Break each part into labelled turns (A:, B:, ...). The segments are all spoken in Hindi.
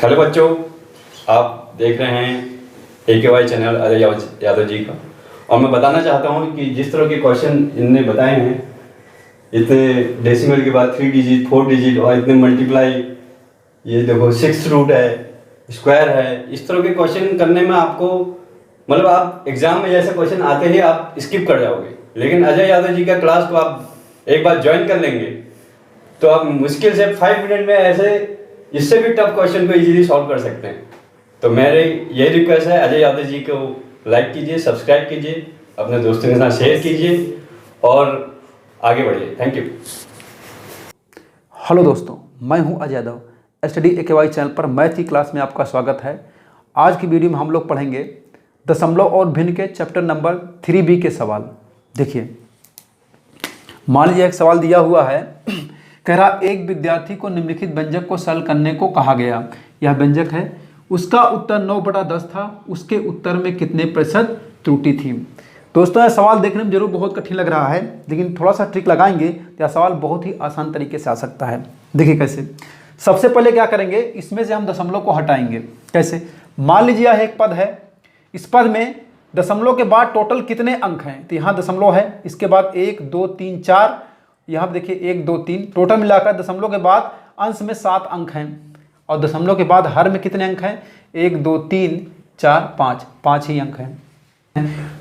A: हेलो बच्चों, आप देख रहे हैं AKY चैनल अजय यादव जी का। और मैं बताना चाहता हूं कि जिस तरह के क्वेश्चन इनने बताए हैं, इतने डेसिमल के बाद 3 डिजिट 4 डिजिट और इतने मल्टीप्लाई, ये देखो 6 रूट है, स्क्वायर है, इस तरह के क्वेश्चन करने में आपको मतलब आप एग्जाम में जैसे क्वेश्चन आते ही आप स्किप कर जाओगे। लेकिन अजय यादव जी का क्लास को आप एक बार ज्वाइन कर लेंगे तो आप मुश्किल से 5 मिनट में ऐसे इससे भी टफ क्वेश्चन को इजीली सॉल्व कर सकते हैं। तो मेरे यही रिक्वेस्ट है, अजय यादव जी को लाइक कीजिए, सब्सक्राइब कीजिए, अपने दोस्तों के साथ शेयर कीजिए और आगे बढ़िए। Thank you.
B: हेलो दोस्तों, मैं हूं Ajay Yadav. Study AKY channel पर मैथ की क्लास में आपका स्वागत है। आज की वीडियो में हम लोग पढ़ेंगे दशमलव और भिन्न के चैप्टर नंबर 3B के सवाल। देखिए, मान लीजिए एक सवाल दिया हुआ है, कह रहा एक विद्यार्थी को निम्नलिखित व्यंजक को सरल करने को कहा गया। यह व्यंजक है, उसका उत्तर 9/10 था, उसके उत्तर में कितने प्रतिशत त्रुटि थी। दोस्तों, यह सवाल देखने में जरूर बहुत कठिन लग रहा है, लेकिन थोड़ा सा ट्रिक लगाएंगे तो यह सवाल बहुत ही आसान तरीके से आ सकता है। देखिए कैसे। सबसे पहले क्या करेंगे, इसमें से हम दशमलव को हटाएंगे। कैसे? मान लीजिए यह एक पद है, इस पद में दशमलव के बाद टोटल कितने अंक हैं, तो यहाँ दशमलव है, इसके बाद 1 2 3 4, यहाँ पर देखिए 1 2 3, टोटल मिलाकर दशमलव के बाद अंश में 7 अंक हैं और दशमलव के बाद हर में कितने अंक हैं, 1 2 3 4 5, 5 ही अंक हैं।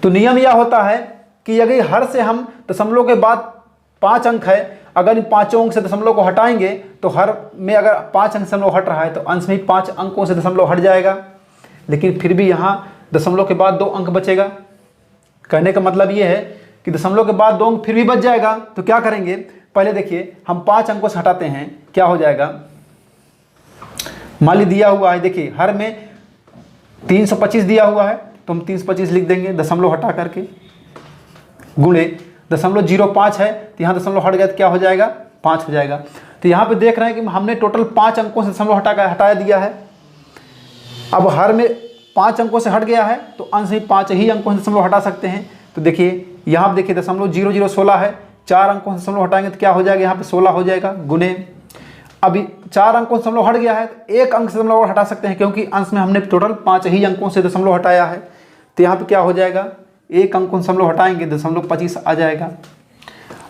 B: तो नियम यह होता है कि अगर हर से हम दशमलव के बाद 5 अंक है, अगर इन 5 अंक से दशमलव को हटाएंगे तो हर में अगर 5 अंक दशमलव हट रहा है तो अंश में ही 5 अंकों से दशमलव हट जाएगा, लेकिन फिर भी यहाँ दशमलव के बाद 2 अंक बचेगा। कहने का मतलब ये है कि दशमलव के बाद 2 अंक फिर भी बच जाएगा। तो क्या करेंगे, पहले देखिए हम 5 अंकों से हटाते हैं, क्या हो जाएगा। मान ली दिया हुआ है, देखिए हर में 325 दिया हुआ है, तो हम 325 लिख देंगे दशमलव हटा करके, गुणे 0.05 है, तो यहाँ दशमलव हट गया तो क्या हो जाएगा, 5 हो जाएगा। तो यहाँ पे देख रहे हैं कि हमने टोटल 5 अंकों से दशमलव हटाया दिया है। अब हर में 5 अंकों से हट गया है तो अंश में 5 ही अंकों से दशमलव हटा सकते हैं। तो देखिए यहाँ पे देखिए 0.0016 है, 4 अंकों से दशमलव हटाएंगे तो क्या हो जाएगा, यहाँ पे 16 हो जाएगा, गुणे अभी 4 अंकों से दशमलव हट गया है तो 1 अंक से दशमलव और हटा सकते हैं, क्योंकि अंश में हमने टोटल 5 ही अंकों से दशमलव हटाया है। तो यहाँ पे क्या हो जाएगा, 1 अंक को दशमलव हटाएंगे 0.25 आ जाएगा।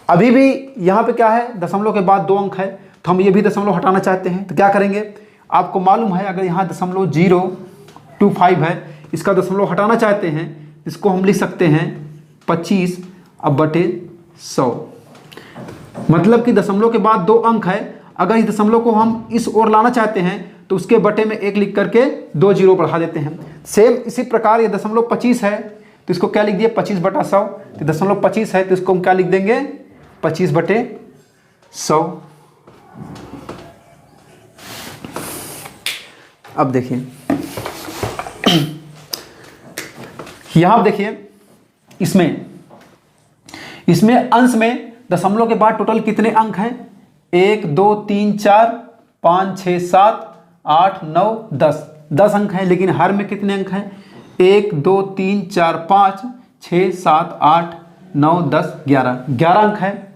B: अभी भी यहाँ पे क्या है, दशमलव के बाद 2 अंक है, तो हम ये भी दशमलव हटाना चाहते हैं। तो क्या करेंगे, आपको मालूम है अगर यहाँ 0.025 है, इसका दशमलव हटाना चाहते हैं, इसको हम लिख सकते हैं 25/100। मतलब कि दशमलव के बाद 2 अंक है, अगर इस दशमलव को हम इस ओर लाना चाहते हैं तो उसके बटे में 1 लिख करके 2 जीरो बढ़ा देते हैं। सेम इसी प्रकार ये 0.25 है तो इसको क्या लिख दिए, 25/100। तो 0.25 है तो इसको हम क्या लिख देंगे, 25/100। अब देखिए यहां देखिए, इसमें अंश में दशमलव के बाद टोटल कितने अंक हैं, 1 2 3 4 5 6 7 8 9 10, 10 अंक हैं। लेकिन हर में कितने अंक हैं, 1 2 3 4 5 6 7 8 9 10 11 अंक हैं।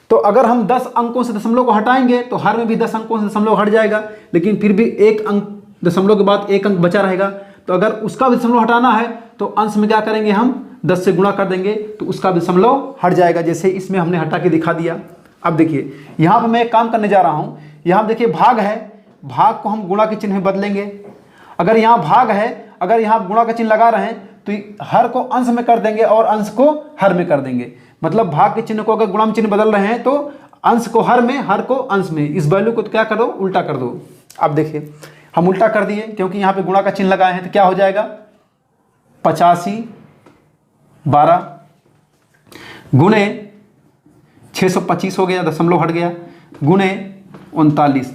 B: तो अगर हम 10 अंकों से दशमलव को हटाएंगे तो हर में भी 10 अंकों से दशमलव हट जाएगा, लेकिन फिर भी 1 अंक दशमलव के बाद 1 अंक बचा रहेगा। तो अगर उसका भी दशमलव हटाना है तो अंश में क्या करेंगे, हम 10 से गुणा कर देंगे तो उसका भी दशमलव हट जाएगा, जैसे इसमें हमने हटा के दिखा दिया। अब देखिए यहाँ पर मैं एक काम करने जा रहा हूँ, यहाँ देखिए भाग है, भाग को हम गुणा के चिन्ह में बदलेंगे। अगर यहाँ भाग है, अगर यहाँ गुणा का चिन्ह लगा रहे हैं तो हर को अंश में कर देंगे और अंश को हर में कर देंगे। मतलब भाग के चिन्ह को अगर गुणा में चिन्ह बदल रहे हैं तो अंश को हर में, हर को अंश में, इस वैल्यू को तो क्या कर दो, उल्टा कर दो। अब देखिए हम उल्टा कर दिए, क्योंकि यहाँ पे गुणा का चिन्ह लगाए हैं, तो क्या हो जाएगा, 85/12 गुणे 625 हो गया, दशमलव हट गया, गुणे 39।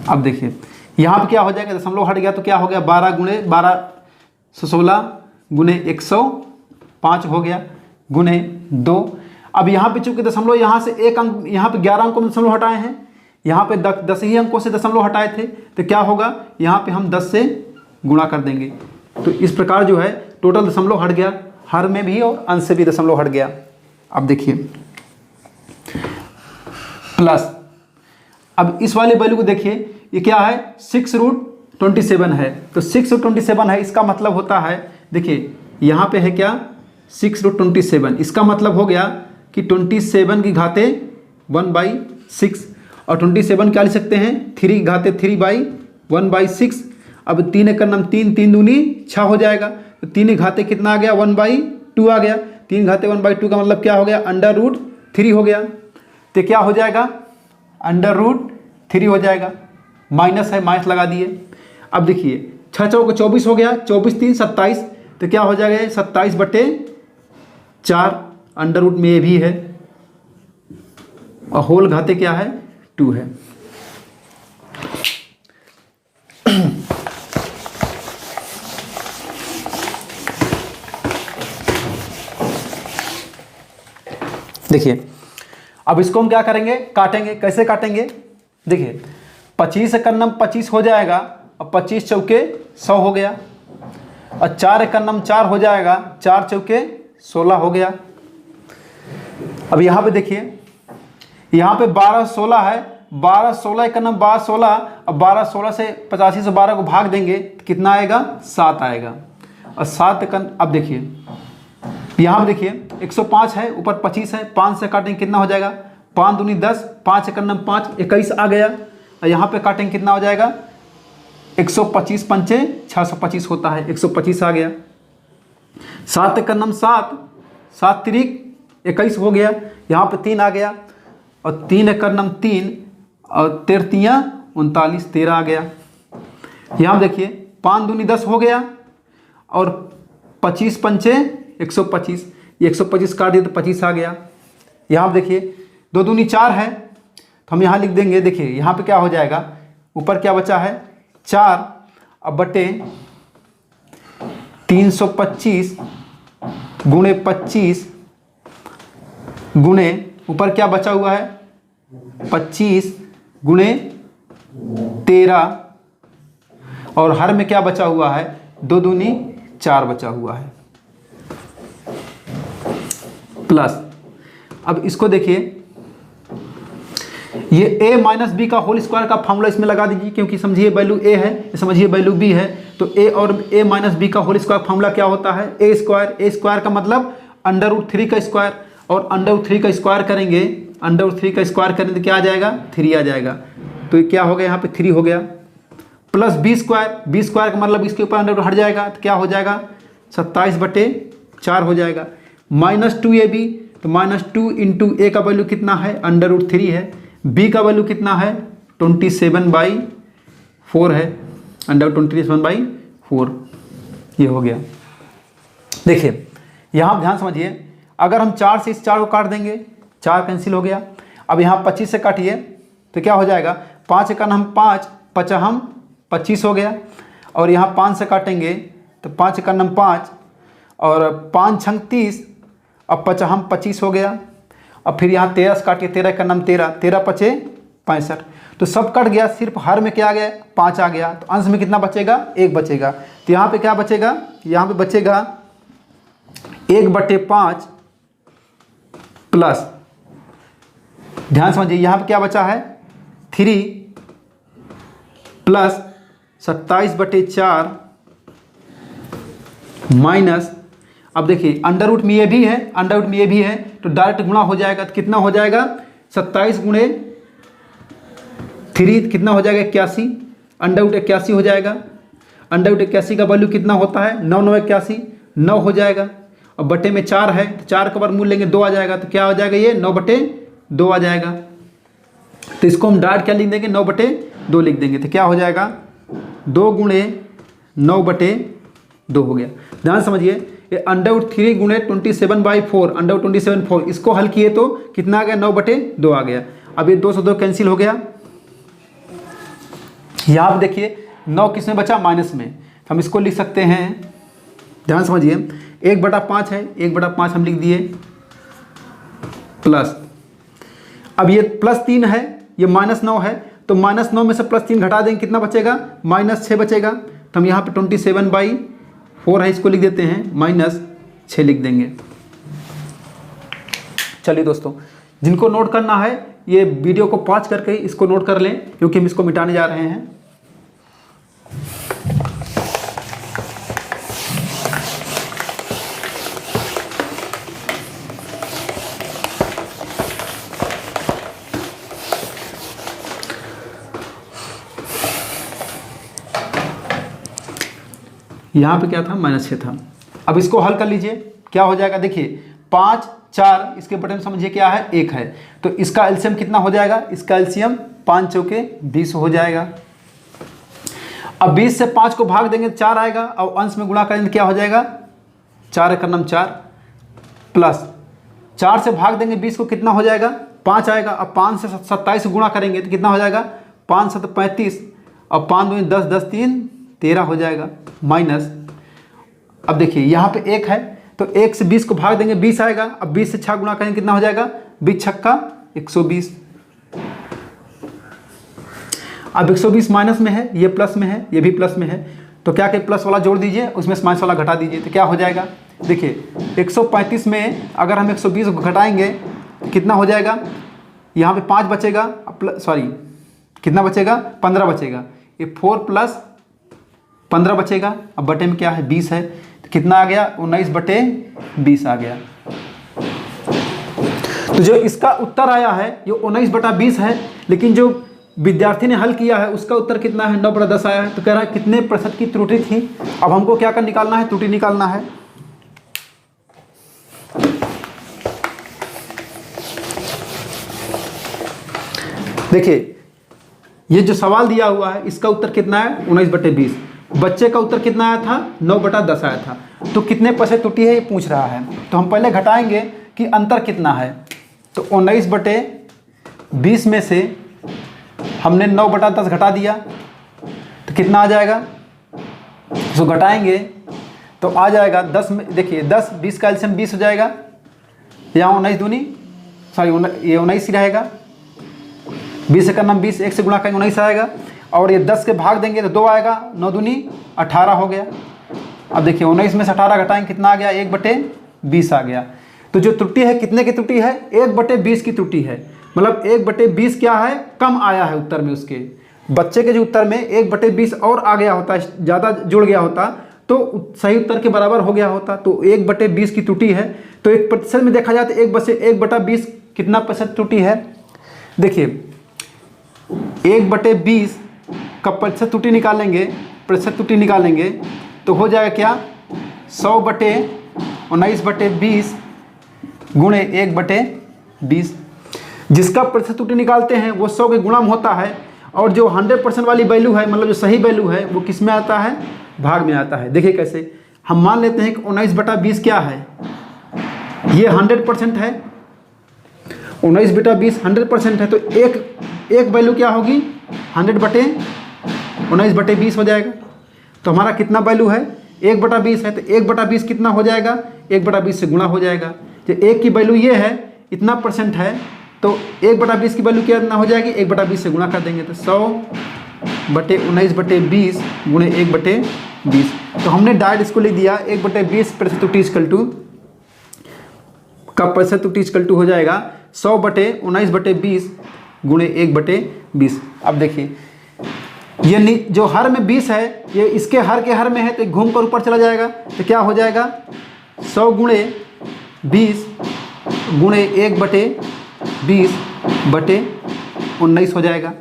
B: अब देखिए यहाँ पे क्या हो जाएगा, दशमलव हट गया तो क्या हो गया, 12 गुणे 1216 गुणे 105 हो गया, गुणे 2। अब यहाँ पे चूंकि दशमलव यहाँ से 1 अंक, यहाँ पे 11 अंकों में दशमलव हटाए हैं, यहाँ पे 10 ही अंकों से दशमलव हटाए थे, तो क्या होगा, यहाँ पे हम 10 से गुणा कर देंगे। तो इस प्रकार जो है टोटल दशमलव हट गया, हर में भी और अंश से भी दशमलव हट गया। अब देखिए प्लस, अब इस वाले वैल्यू को देखिए, ये क्या है 6√27 है, तो 6√27 है, इसका मतलब होता है देखिए यहाँ पे है क्या 6√27, इसका मतलब हो गया कि 27 की घाते 1/6 और 27 क्या लिख सकते हैं 3 घाते 3/1/6। अब 3 एक नाम 3, 3 दूनी 6 हो जाएगा, तो 3 घाते कितना आ गया 1/2 आ गया, 3 घाते 1/2 का मतलब क्या हो गया √3 हो गया, तो क्या हो जाएगा √3 हो जाएगा, माइनस है माइनस लगा दिए। अब देखिए 6 चौको 24 हो गया, 24 3 27, तो क्या हो जाएगा 27/4, अंडर रूट में ये भी है और होल घाते क्या है 2 है। देखिए अब इसको हम क्या करेंगे काटेंगे, कैसे काटेंगे देखिए 25 एक नम 25 हो जाएगा और 25 चौके 100 हो गया, और 4 एक नम 4 हो जाएगा, 4 चौके 16 हो गया। अब यहाँ पे देखिए यहाँ पे 12 16 है, 12 16 एक नम 12 16, अब 12 16 से 85 से 12 को भाग देंगे तो कितना आएगा 7 आएगा, और 7 एक अब देखिए यहाँ पे देखिए 105 है, ऊपर 25 है, 5 से काटेंगे कितना हो जाएगा 5 दूनी 10, 5 एक नम 5 21 आ गया, और यहाँ पे काटेंगे कितना हो जाएगा 125 पंचे 625 होता है, 125 आ गया। 7 एक नम 7, 7 तिरिक 21 हो गया, यहाँ पे 3 आ गया, और 3 एक नम 3 और 13 39 13 आ गया। यहाँ देखिए 5 दूनी 10 हो गया और 25 पंचे 125, ये 125 काट दिए तो 25 आ गया। यहाँ देखिए 2 दूनी 4 है, तो हम यहाँ लिख देंगे, देखिए यहाँ पे क्या हो जाएगा ऊपर क्या बचा है 4 अब बटे 325 गुणे 25 गुणे ऊपर क्या बचा हुआ है 25 गुणे 13, और हर में क्या बचा हुआ है 2 दूनी 4 बचा हुआ है, प्लस अब इसको देखिए ये a माइनस बी का होल स्क्वायर का फॉर्मूला इसमें लगा दीजिए, क्योंकि समझिए वैल्यू a है, समझिए वैल्यू b है, तो a और a माइनस बी का होल स्क्वायर फॉर्मूला क्या होता है a स्क्वायर का मतलब √3 का स्क्वायर, और √3 का स्क्वायर करेंगे, √3 का स्क्वायर करेंगे तो क्या आ जाएगा 3 आ जाएगा, तो ये क्या हो गया यहाँ पे 3 हो गया, प्लस b स्क्वायर का मतलब इसके ऊपर अंडर हट जाएगा तो क्या हो जाएगा 27/4 हो जाएगा, -2ab, तो -2 इंटू ए का वैल्यू कितना है √3 है, बी का वैल्यू कितना है 27/4 है, √27/4 ये हो गया। देखिए यहाँ ध्यान समझिए, अगर हम 4 से इस 4 को काट देंगे 4 कैंसिल हो गया, अब यहाँ 25 से काटिए तो क्या हो जाएगा 5 एक हम 5 5 हम 25 हो गया, और यहाँ 5 से काटेंगे तो 5 एक हम 5 और 5 छंग 30, अब 5 हम 25 हो गया, अब फिर यहाँ 13 से काटिए 13 का नाम 13, 13 पचे 65, तो सब कट गया, सिर्फ हर में क्या आ गया 5 आ गया, तो अंश में कितना बचेगा 1 बचेगा, तो यहाँ पे क्या बचेगा यहाँ पे बचेगा 1/5 प्लस, ध्यान समझिए यहाँ पे क्या बचा है 3 प्लस 27/4 माइनस, अब देखिए अंडर रूट में ये भी है, तो डायरेक्ट गुणा हो जाएगा, तो कितना हो जाएगा 27 गुणे 3 कितना हो जाएगा 81, अंडर रूट 81 हो जाएगा, अंडर रूट 81 का वैल्यू कितना होता है 9 9 81 9 हो जाएगा, और बटे में 4 है तो 4 का वर्गमूल लेंगे 2 आ जाएगा, तो क्या हो जाएगा ये 9/2 आ जाएगा, तो इसको हम डायरेक्ट क्या लिख देंगे 9/2 लिख देंगे, तो क्या हो जाएगा 2 गुणे 9/2 हो गया। ध्यान समझिए ये √3 गुणे 27/4 √27/4 इसको हल किए तो कितना आ गया 9/2 आ गया। अब ये 2 से 2 कैंसिल हो गया, यहाँ पर देखिए 9 किस में बचा माइनस में, हम इसको लिख सकते हैं, ध्यान समझिए 1/5 है, 1/5 हम लिख दिए प्लस, अब ये +3 है, ये -9 है, तो -9 में से +3 घटा देंगे कितना बचेगा -6 बचेगा, तो हम यहाँ पे 27/4 है, इसको लिख देते हैं -6 लिख देंगे। चलिए दोस्तों जिनको नोट करना है ये वीडियो को पॉज करके इसको नोट कर लें, क्योंकि हम इसको मिटाने जा रहे हैं। यहाँ पे क्या था, -6 था। अब इसको हल कर लीजिए, क्या हो जाएगा, देखिए 5 4 इसके बटन समझिए क्या है, 1 है, तो इसका एलसीएम कितना हो जाएगा, इसका एलसीएम 5 चौके 20 हो जाएगा। अब 20 से 5 को भाग देंगे 4 आएगा, और अंश में गुणा करेंगे क्या हो जाएगा, 4 एक नम 4 प्लस 4 से भाग देंगे 20 को कितना हो जाएगा, 5 आएगा। अब 5 से 27 गुणा करेंगे तो कितना हो जाएगा, 5 7 35, और 5 2 10 10 3 13 हो जाएगा, माइनस। अब देखिए यहाँ पे 1 है, तो 1 से 20 को भाग देंगे 20 आएगा। अब 20 से 6 गुणा करेंगे कितना हो जाएगा, 20 छक्का 120। अब 120 माइनस में है, ये प्लस में है, ये भी प्लस में है, तो क्या करें, प्लस वाला जोड़ दीजिए, उसमें से माइनस वाला घटा दीजिए, तो क्या हो जाएगा, देखिए 135 में अगर हम 120 को घटाएंगे तो कितना हो जाएगा, यहाँ पे 5 बचेगा, सॉरी कितना बचेगा, 15 बचेगा, ये 4 प्लस 15 बचेगा। अब बटे में क्या है, 20 है, तो कितना आ गया, 19/20 आ गया। तो जो इसका उत्तर आया है ये 19/20 है, लेकिन जो विद्यार्थी ने हल किया है उसका उत्तर कितना है, 9/10 आया है। तो कह रहा है कितने प्रतिशत की त्रुटि थी। अब हमको क्या कर निकालना है, त्रुटि निकालना है। देखिए ये जो सवाल दिया हुआ है इसका उत्तर कितना है, 19/20। बच्चे का उत्तर कितना आया था, 9/10 आया था। तो कितने प्रतिशत त्रुटि है ये पूछ रहा है, तो हम पहले घटाएंगे कि अंतर कितना है। तो 19/20 में से हमने 9/10 घटा दिया तो कितना आ जाएगा, तो घटाएंगे तो आ जाएगा 10 में, देखिए 10 20 का एलसीएम 20 हो जाएगा, यहाँ 19 दूनी सॉरी ये 19 ही रहेगा, 20 से करना 20, 1 से गुणा करेंगे 19 आएगा, और ये 10 के भाग देंगे तो 2 आएगा, 9 दूनी 18 हो गया। अब देखिए 19 में से 18 घटाएंगे कितना आ गया, 1/20 आ गया। तो जो त्रुटि है कितने की त्रुटि है, 1/20 की त्रुटि है। मतलब 1/20 क्या है, कम आया है उत्तर में उसके। बच्चे के जो उत्तर में 1/20 और आ गया होता, ज़्यादा जुड़ गया होता तो सही उत्तर के बराबर हो गया होता। तो 1/20 की त्रुटि है। तो 1% में देखा जाए तो 1/20 कितना प्रतिशत त्रुटि है, देखिए 1/20 का प्रतिशत त्रुटि निकालेंगे, प्रतिशत त्रुटि निकालेंगे तो हो जाएगा क्या, 100/19/20 गुणे 1/20। जिसका प्रतिशत त्रुटि निकालते हैं वो 100 के गुणा में होता है, और जो 100% वाली वैल्यू है, मतलब जो सही वैल्यू है वो किस में आता है, भाग में आता है। देखिए कैसे, हम मान लेते हैं कि 19/20 क्या है, ये 100% है, 19/20 100% है, तो एक वैल्यू क्या होगी, 100/19/20 हो जाएगा। तो हमारा कितना वैल्यू है, 1/20 है, तो 1/20 कितना हो जाएगा, 1/20 से गुणा हो जाएगा। जो 1 की वैल्यू ये है, इतना % है, तो 1/20 की वैल्यु कितना हो जाएगी, 1/20 से गुणा कर देंगे तो 100/19/20 गुणे 1/20। तो हमने डायरेक्ट इसको लिख दिया 1/20 प्रतिशत त्रुटि इक्वल टू का प्रतिशत त्रुटि इक्वल टू हो जाएगा 100/19/20 गुणे 1/20। अब देखिए ये जो हर में 20 है, ये इसके हर के हर में है, तो घूम कर ऊपर चला जाएगा, तो क्या हो जाएगा 100 गुणे 20 गुणे 1/20/19 हो जाएगा।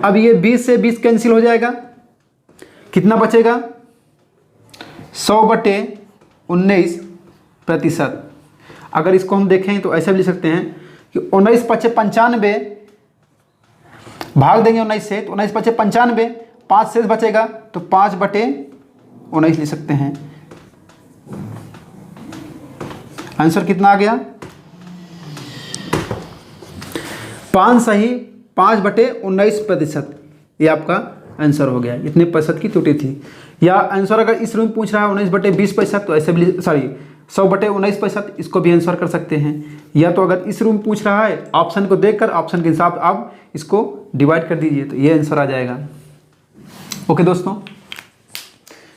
B: अब ये 20 से 20 कैंसिल हो जाएगा, कितना बचेगा, 100/19%। अगर इसको हम देखें तो ऐसे भी लिख सकते हैं कि 19/95 भाग देंगे 19 से, तो 19/95 5 शेष बचेगा, तो 5/19 लिख सकते हैं। आंसर कितना आ गया, 5 सही 5/19%। ये आपका आंसर हो गया। इतने प्रतिशत की त्रुटि थी। या आंसर अगर इस रूम पूछ रहा है 19/20%, तो ऐसे भी सॉरी 100/19%, इसको भी आंसर कर सकते हैं। या तो अगर इस रूम पूछ रहा है, ऑप्शन को देखकर ऑप्शन के हिसाब आप इसको डिवाइड कर दीजिए, तो ये आंसर आ जाएगा। ओके दोस्तों,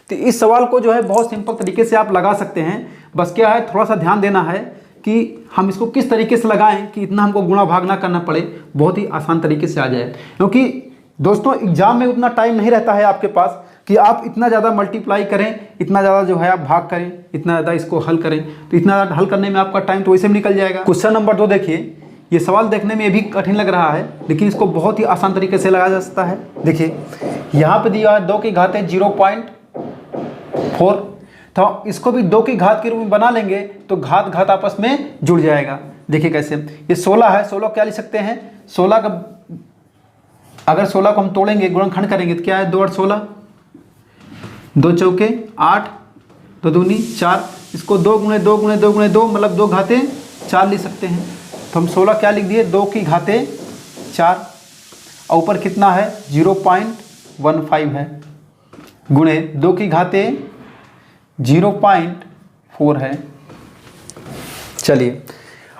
B: तो इस सवाल को जो है बहुत सिंपल तरीके से आप लगा सकते हैं। बस क्या है, थोड़ा सा ध्यान देना है कि हम इसको किस तरीके से लगाएं कि इतना हमको गुणा भाग ना करना पड़े, बहुत ही आसान तरीके से आ जाए। क्योंकि दोस्तों एग्जाम में उतना टाइम नहीं रहता है आपके पास कि आप इतना ज़्यादा मल्टीप्लाई करें, इतना ज़्यादा जो है आप भाग करें, इतना ज़्यादा इसको हल करें, तो इतना ज़्यादा हल करने में आपका टाइम तो वैसे भी निकल जाएगा। क्वेश्चन नंबर 2 देखिए, ये सवाल देखने में भी कठिन लग रहा है लेकिन इसको बहुत ही आसान तरीके से लगाया जा सकता है। देखिए यहाँ पे दिया है 2 की घात 0.4, तो इसको भी 2 की घात के रूप में बना लेंगे तो घात घात आपस में जुड़ जाएगा। देखिए कैसे, ये 16 है, 16 क्या लिख सकते हैं, 16 का अगर 16 को हम तोड़ेंगे गुणनखंड करेंगे तो क्या है, 2 और 16, 2 चौके 8, 2 दूनी 4, इसको 2 गुणे 2 गुणे 2 गुणे 2 मतलब 2 घाते 4 लिख सकते हैं। तो हम 16 क्या लिख दिए, 2 की घाते 4 और ऊपर कितना है 0.15 है, गुणे 2 की घाते 0.4 है। चलिए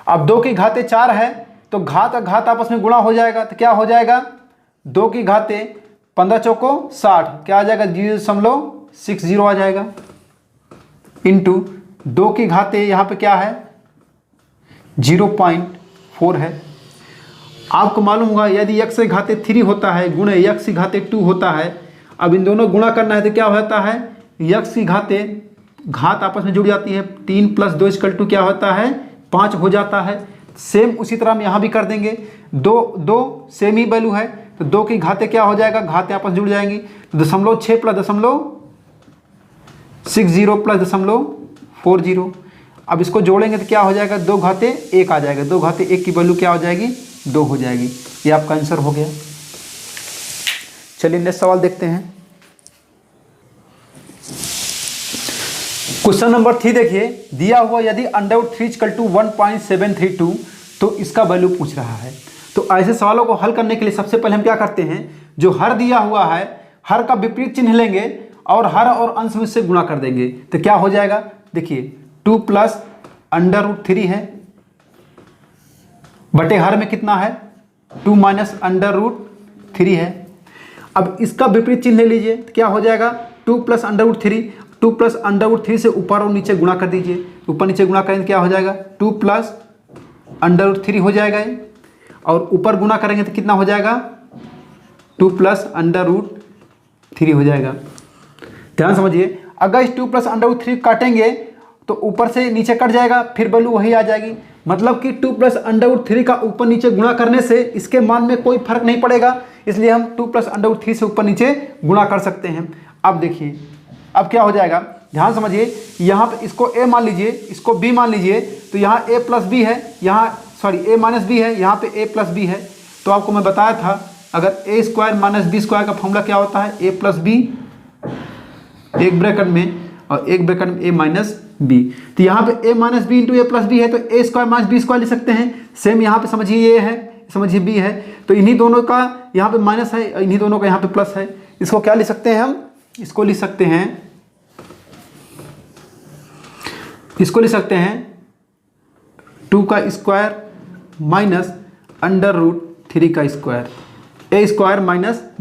B: अब 2 की घाते 4 है तो घात और घात आपस में गुणा हो जाएगा, तो क्या हो जाएगा, 2 की घाते 15 चौको 60, क्या आ जाएगा 0.60 आ जाएगा, इंटू 2 की घाते यहाँ पे क्या है 0.4 है। आपको मालूम होगा यदि x की घाते 3 होता है गुणे x की घाते 2 होता है, अब इन दोनों गुणा करना है तो क्या होता है, x की घाते घात आपस में जुड़ जाती है, 3 + 2 = क्या होता है 5 हो जाता है। सेम उसी तरह हम यहाँ भी कर देंगे, 2 सेम ही वैल्यू है तो 2 की घाते क्या हो जाएगा, घाते आपस जुड़ जाएंगी, तो 0.6 + 0.60 + 0.40, अब इसको जोड़ेंगे तो क्या हो जाएगा, 2 घाते 1 आ जाएगा, 2 घाते 1 की वैल्यू क्या हो जाएगी 2 हो जाएगी। ये आपका आंसर हो गया। चलिए नेक्स्ट सवाल देखते हैं। क्वेश्चन नंबर 3 देखिए, दिया हुआ यदि √3 = 1.732 तो इसका वैल्यू पूछ रहा है। तो ऐसे सवालों को हल करने के लिए सबसे पहले हम क्या करते हैं, जो हर दिया हुआ है हर का विपरीत चिन्ह लेंगे और हर और अंश में से गुणा कर देंगे, तो क्या हो जाएगा, देखिए 2 + √3 है बटे हर में कितना है 2 - √3 है। अब इसका विपरीत चिन्ह ले लीजिए तो क्या हो जाएगा 2 + √3, 2 + √3 से ऊपर और नीचे गुणा कर दीजिए, ऊपर नीचे गुणा करेंगे क्या हो जाएगा 2 + √3 हो जाएगा ये, और ऊपर गुणा करेंगे तो कितना हो जाएगा 2 + √3 हो जाएगा। ध्यान समझिए, अगर इस 2 + √3 काटेंगे तो ऊपर से नीचे कट जाएगा, फिर वैल्यू वही आ जाएगी, मतलब कि 2 + √3 का ऊपर नीचे गुणा करने से इसके मान में कोई फर्क नहीं पड़ेगा, इसलिए हम 2 + √3 से ऊपर नीचे गुणा कर सकते हैं। अब देखिए अब क्या हो जाएगा, ध्यान समझिए, यहाँ पे इसको a मान लीजिए, इसको b मान लीजिए, तो यहाँ a + b है, यहाँ सॉरी a - b है, यहाँ पे a + b है। तो आपको मैं बताया था अगर a² - b² का फॉर्मूला क्या होता है, a + b एक ब्रैकेट में और एक ब्रैकेट में a - b, तो यहाँ पे a - b × a + b है तो a² - b² लिख सकते हैं। सेम यहाँ पे समझिए a है, समझिए b है, तो इन्हीं दोनों का यहाँ पे माइनस है, इन्हीं दोनों का यहाँ पे प्लस है। इसको क्या लिख सकते हैं हम, इसको लिख सकते हैं 2 का स्क्वायर माइनस √3 का स्क्वायर, a² -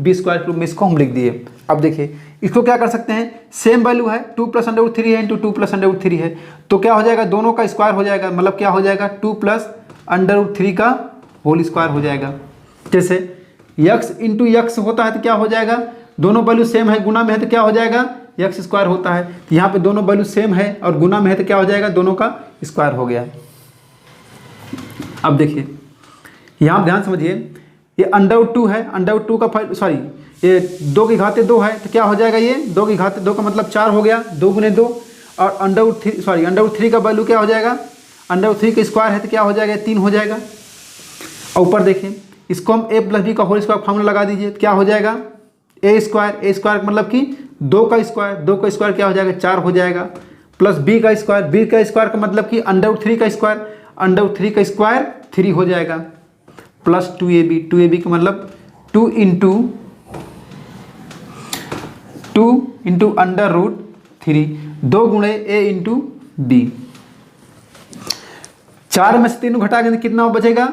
B: b² के रूप में इसको हम लिख दिए। अब देखिए इसको क्या कर सकते हैं, सेम वैल्यू है 2 + √3 है इंटू 2 + √3 है, तो क्या हो जाएगा दोनों का स्क्वायर हो जाएगा, मतलब क्या हो जाएगा 2 + √3 का होल स्क्वायर हो जाएगा। जैसे x × x होता है तो क्या हो जाएगा, दोनों वैल्यू सेम है, गुना में है तो क्या हो जाएगा x² होता है, तो यहाँ पे दोनों वैल्यू सेम है और गुना में है तो क्या हो जाएगा दोनों का स्क्वायर हो गया। अब देखिए यहाँ ध्यान समझिए, ये √2 है, √2 का सॉरी ये 2 की घाते 2 है तो क्या हो जाएगा, ये 2 की घाते 2 का मतलब 4 हो गया, 2 × 2, और √3 का वैल्यू क्या हो जाएगा, √3 का स्क्वायर है तो क्या हो जाएगा 3 हो जाएगा। और ऊपर देखिए इसको हम a + b का होल स्क्वायर फॉर्मूला लगा दीजिए तो क्या हो जाएगा a² मतलब कि 2 का स्क्वायर क्या हो जाएगा 4 हो जाएगा, प्लस b का स्क्वायर का मतलब कि √3 का स्क्वायर 3 हो जाएगा, प्लस 2ab का मतलब 2 × √3, 2 गुणे a × b। 4 में से 3 घटा के कितना बचेगा,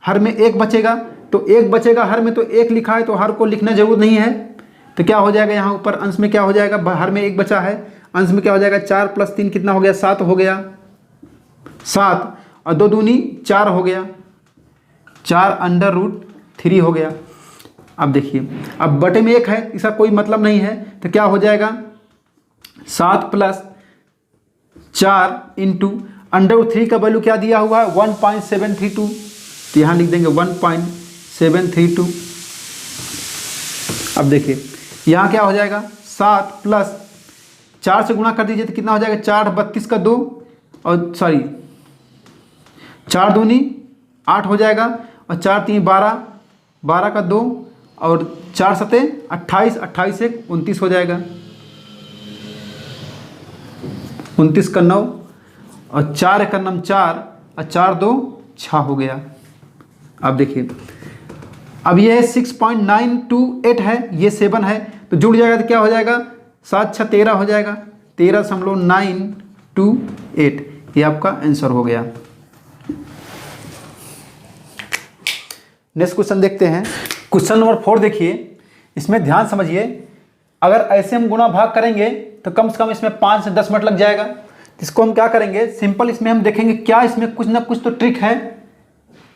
B: हर में 1 बचेगा, तो 1 बचेगा हर में, तो 1 लिखा है तो हर को लिखना जरूरत नहीं है, तो क्या हो जाएगा यहाँ ऊपर अंश में क्या हो जाएगा, हर में 1 बचा है, अंश में क्या हो जाएगा 4 + 3 कितना हो गया 7 हो गया, 7, और 2 दूनी 4 हो गया, 4√3 हो गया। अब देखिए, अब बटे में 1 है, इसका कोई मतलब नहीं है, तो क्या हो जाएगा 7 + 4 इंटू √3 का वैल्यू क्या दिया हुआ है 1.732, तो यहाँ लिख देंगे 1.732। अब देखिए यहाँ क्या हो जाएगा 7 + 4 से गुणा कर दीजिए तो कितना हो जाएगा 4 32 का 2 और 4 दूनी 8 हो जाएगा और 4 3 12, 12 का 2 और 4 सते 28, 28 से 29 हो जाएगा, 29 का 9 और 4 1 9 4 और 4 2 6 हो गया। अब देखिए, अब ये 6.928 है, ये 7 है, तो जुड़ जाएगा तो क्या हो जाएगा 7 6 13 हो जाएगा, 13.928, ये आपका आंसर हो गया। नेक्स्ट क्वेश्चन देखते हैं। क्वेश्चन नंबर 4 देखिए, इसमें ध्यान समझिए। अगर ऐसे हम गुणा भाग करेंगे तो कम से कम इसमें 5 से 10 मिनट लग जाएगा। इसको हम क्या करेंगे, सिंपल इसमें हम देखेंगे क्या इसमें कुछ ना कुछ तो ट्रिक है,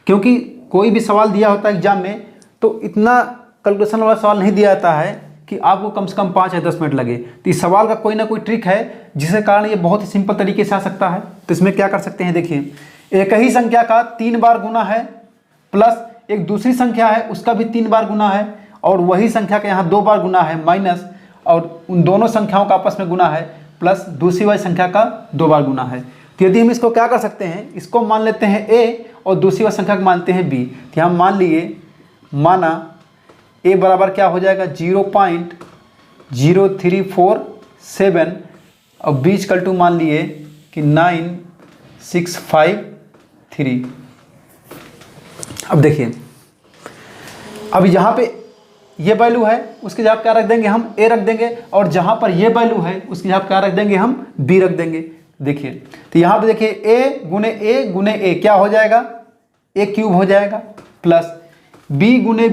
B: क्योंकि कोई भी सवाल दिया होता है एग्जाम में तो इतना कैलकुलेशन वाला सवाल नहीं दिया जाता है कि आपको कम से कम 5 या 10 मिनट लगे। तो इस सवाल का कोई ना कोई ट्रिक है जिसके कारण ये बहुत ही सिंपल तरीके से आ सकता है। तो इसमें क्या कर सकते हैं, देखिए एक ही संख्या का 3 बार गुना है प्लस एक दूसरी संख्या है उसका भी 3 बार गुना है और वही संख्या का यहाँ 2 बार गुना है माइनस, और उन दोनों संख्याओं का आपस में गुना है प्लस दूसरी वाली संख्या का 2 बार गुना है। तो यदि हम इसको क्या कर सकते हैं, इसको मान लेते हैं a और दूसरी वाली संख्या को मानते हैं b। तो यहाँ मान लिए, माना a बराबर क्या हो जाएगा 0.0347 और b इक्वल टू मान लिए कि 9653। अब देखिए, अब यहाँ पे ये वैल्यू है उसकी जगह क्या रख देंगे हम a रख देंगे, और जहाँ पर ये वैल्यू है उसकी जगह क्या रख देंगे हम b रख देंगे। देखिए तो यहाँ पे देखिए a गुने a क्या हो जाएगा a क्यूब हो जाएगा, प्लस b गुने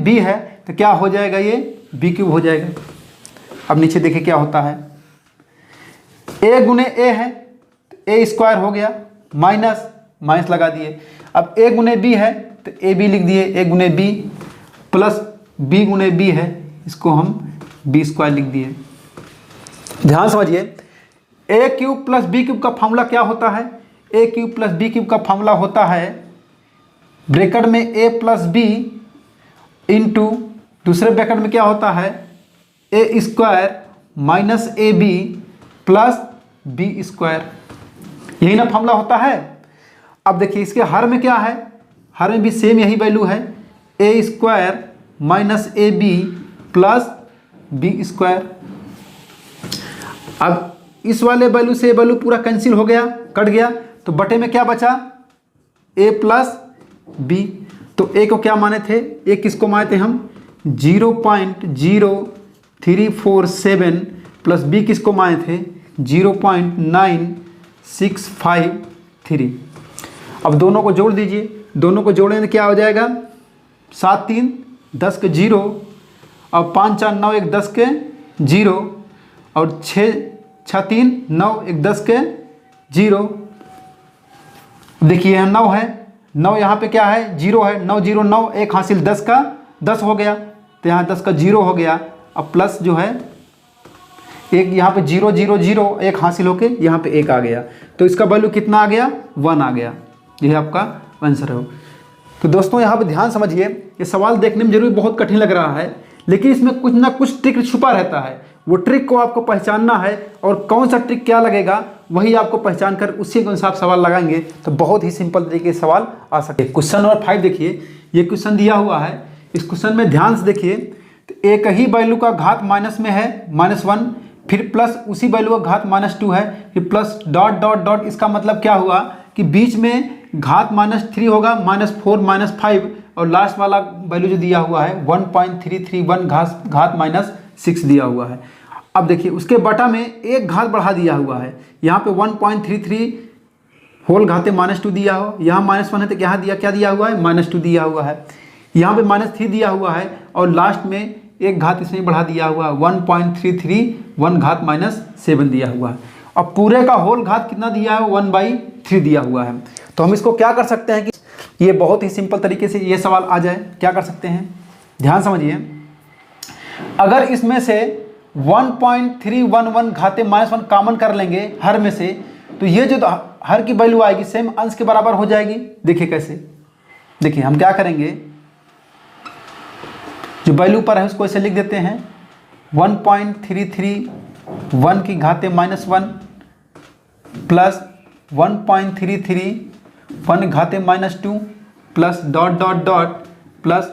B: b है तो क्या हो जाएगा ये b क्यूब हो जाएगा। अब नीचे देखिए क्या होता है, a गुने a है तो a स्क्वायर हो गया, माइनस माइनस लगा दिए। अब a गुने b है तो a b लिख दिए, a गुने b प्लस b गुने b है, इसको हम b स्क्वायर लिख दिए। ध्यान समझिए, a cube plus b cube का फॉर्मूला क्या होता है, a cube plus b cube का फॉर्मूला होता है ब्रैकेट में a प्लस b इंटू दूसरे ब्रैकेट में क्या होता है a square minus A B plus b square, यही ना फॉर्मूला होता है। अब देखिए इसके हर में क्या है, हर में भी सेम यही वैल्यू है, a square minus A B plus b square. अब इस वाले वैल्यू से वैल्यू पूरा कैंसिल हो गया, कट गया, तो बटे में क्या बचा a प्लस b। तो a को क्या माने थे, a किसको माने थे हम 0.0347 प्लस b किसको माने थे 0.9653। अब दोनों को जोड़ दीजिए, दोनों को जोड़ने में क्या हो जाएगा 7 3 10 के 0 और 5 4 9 1 10 के 0 और 6 6 3 9 1 10 के 0। देखिए यहाँ 9 है, 9 यहाँ पे क्या है 0 है, 9 0 9 एक हासिल 10 का 10 हो गया, तो यहाँ 10 का 0 हो गया। अब प्लस जो है एक यहाँ पे 0 0 0 एक हासिल होके यहाँ पे 1 आ गया, तो इसका वैल्यू कितना आ गया 1 आ गया। यह आपका आंसर है। तो दोस्तों यहाँ पे ध्यान समझिए, ये सवाल देखने में जरूर बहुत कठिन लग रहा है, लेकिन इसमें कुछ ना कुछ ट्रिक छुपा रहता है। वो ट्रिक को आपको पहचानना है और कौन सा ट्रिक क्या लगेगा वही आपको पहचान कर उसी के अनुसार सवाल लगाएंगे तो बहुत ही सिंपल तरीके से सवाल आ सके। क्वेश्चन नंबर 5 देखिए, ये क्वेश्चन दिया हुआ है, इस क्वेश्चन में ध्यान से देखिए। तो एक ही वैल्यू का घात माइनस में है -1, फिर प्लस उसी वैल्यू का घात -2 है, फिर प्लस डॉट डॉट डॉट। इसका मतलब क्या हुआ कि बीच में घात -3 होगा, -4 -5 और लास्ट वाला वैल्यू जो दिया हुआ है 1.331 घात -6 दिया हुआ है। अब देखिए उसके बटा में एक घात बढ़ा दिया हुआ है, यहाँ पे 1.33 होल घाते -2 दिया हो, यहाँ -1 है तो यहाँ दिया क्या दिया हुआ है -2 दिया हुआ है, यहाँ पे -3 दिया हुआ है और लास्ट में एक घात इसमें बढ़ा दिया हुआ है 1.331 घात -7 दिया हुआ है। अब पूरे का होल घात कितना दिया है 1/3 दिया हुआ है। तो हम इसको क्या कर सकते हैं कि ये बहुत ही सिंपल तरीके से ये सवाल आ जाए। क्या कर सकते हैं, ध्यान समझिए। अगर इसमें से 1.311 घाते -1 कॉमन कर लेंगे हर में से, तो ये जो हर की वैल्यू आएगी सेम अंश के बराबर हो जाएगी। देखिए कैसे, देखिए हम क्या करेंगे, जो वैल्यू पर है उसको ऐसे लिख देते हैं 1.331 की घाते -1 plus 1.331 घाते -2 plus dot dot dot plus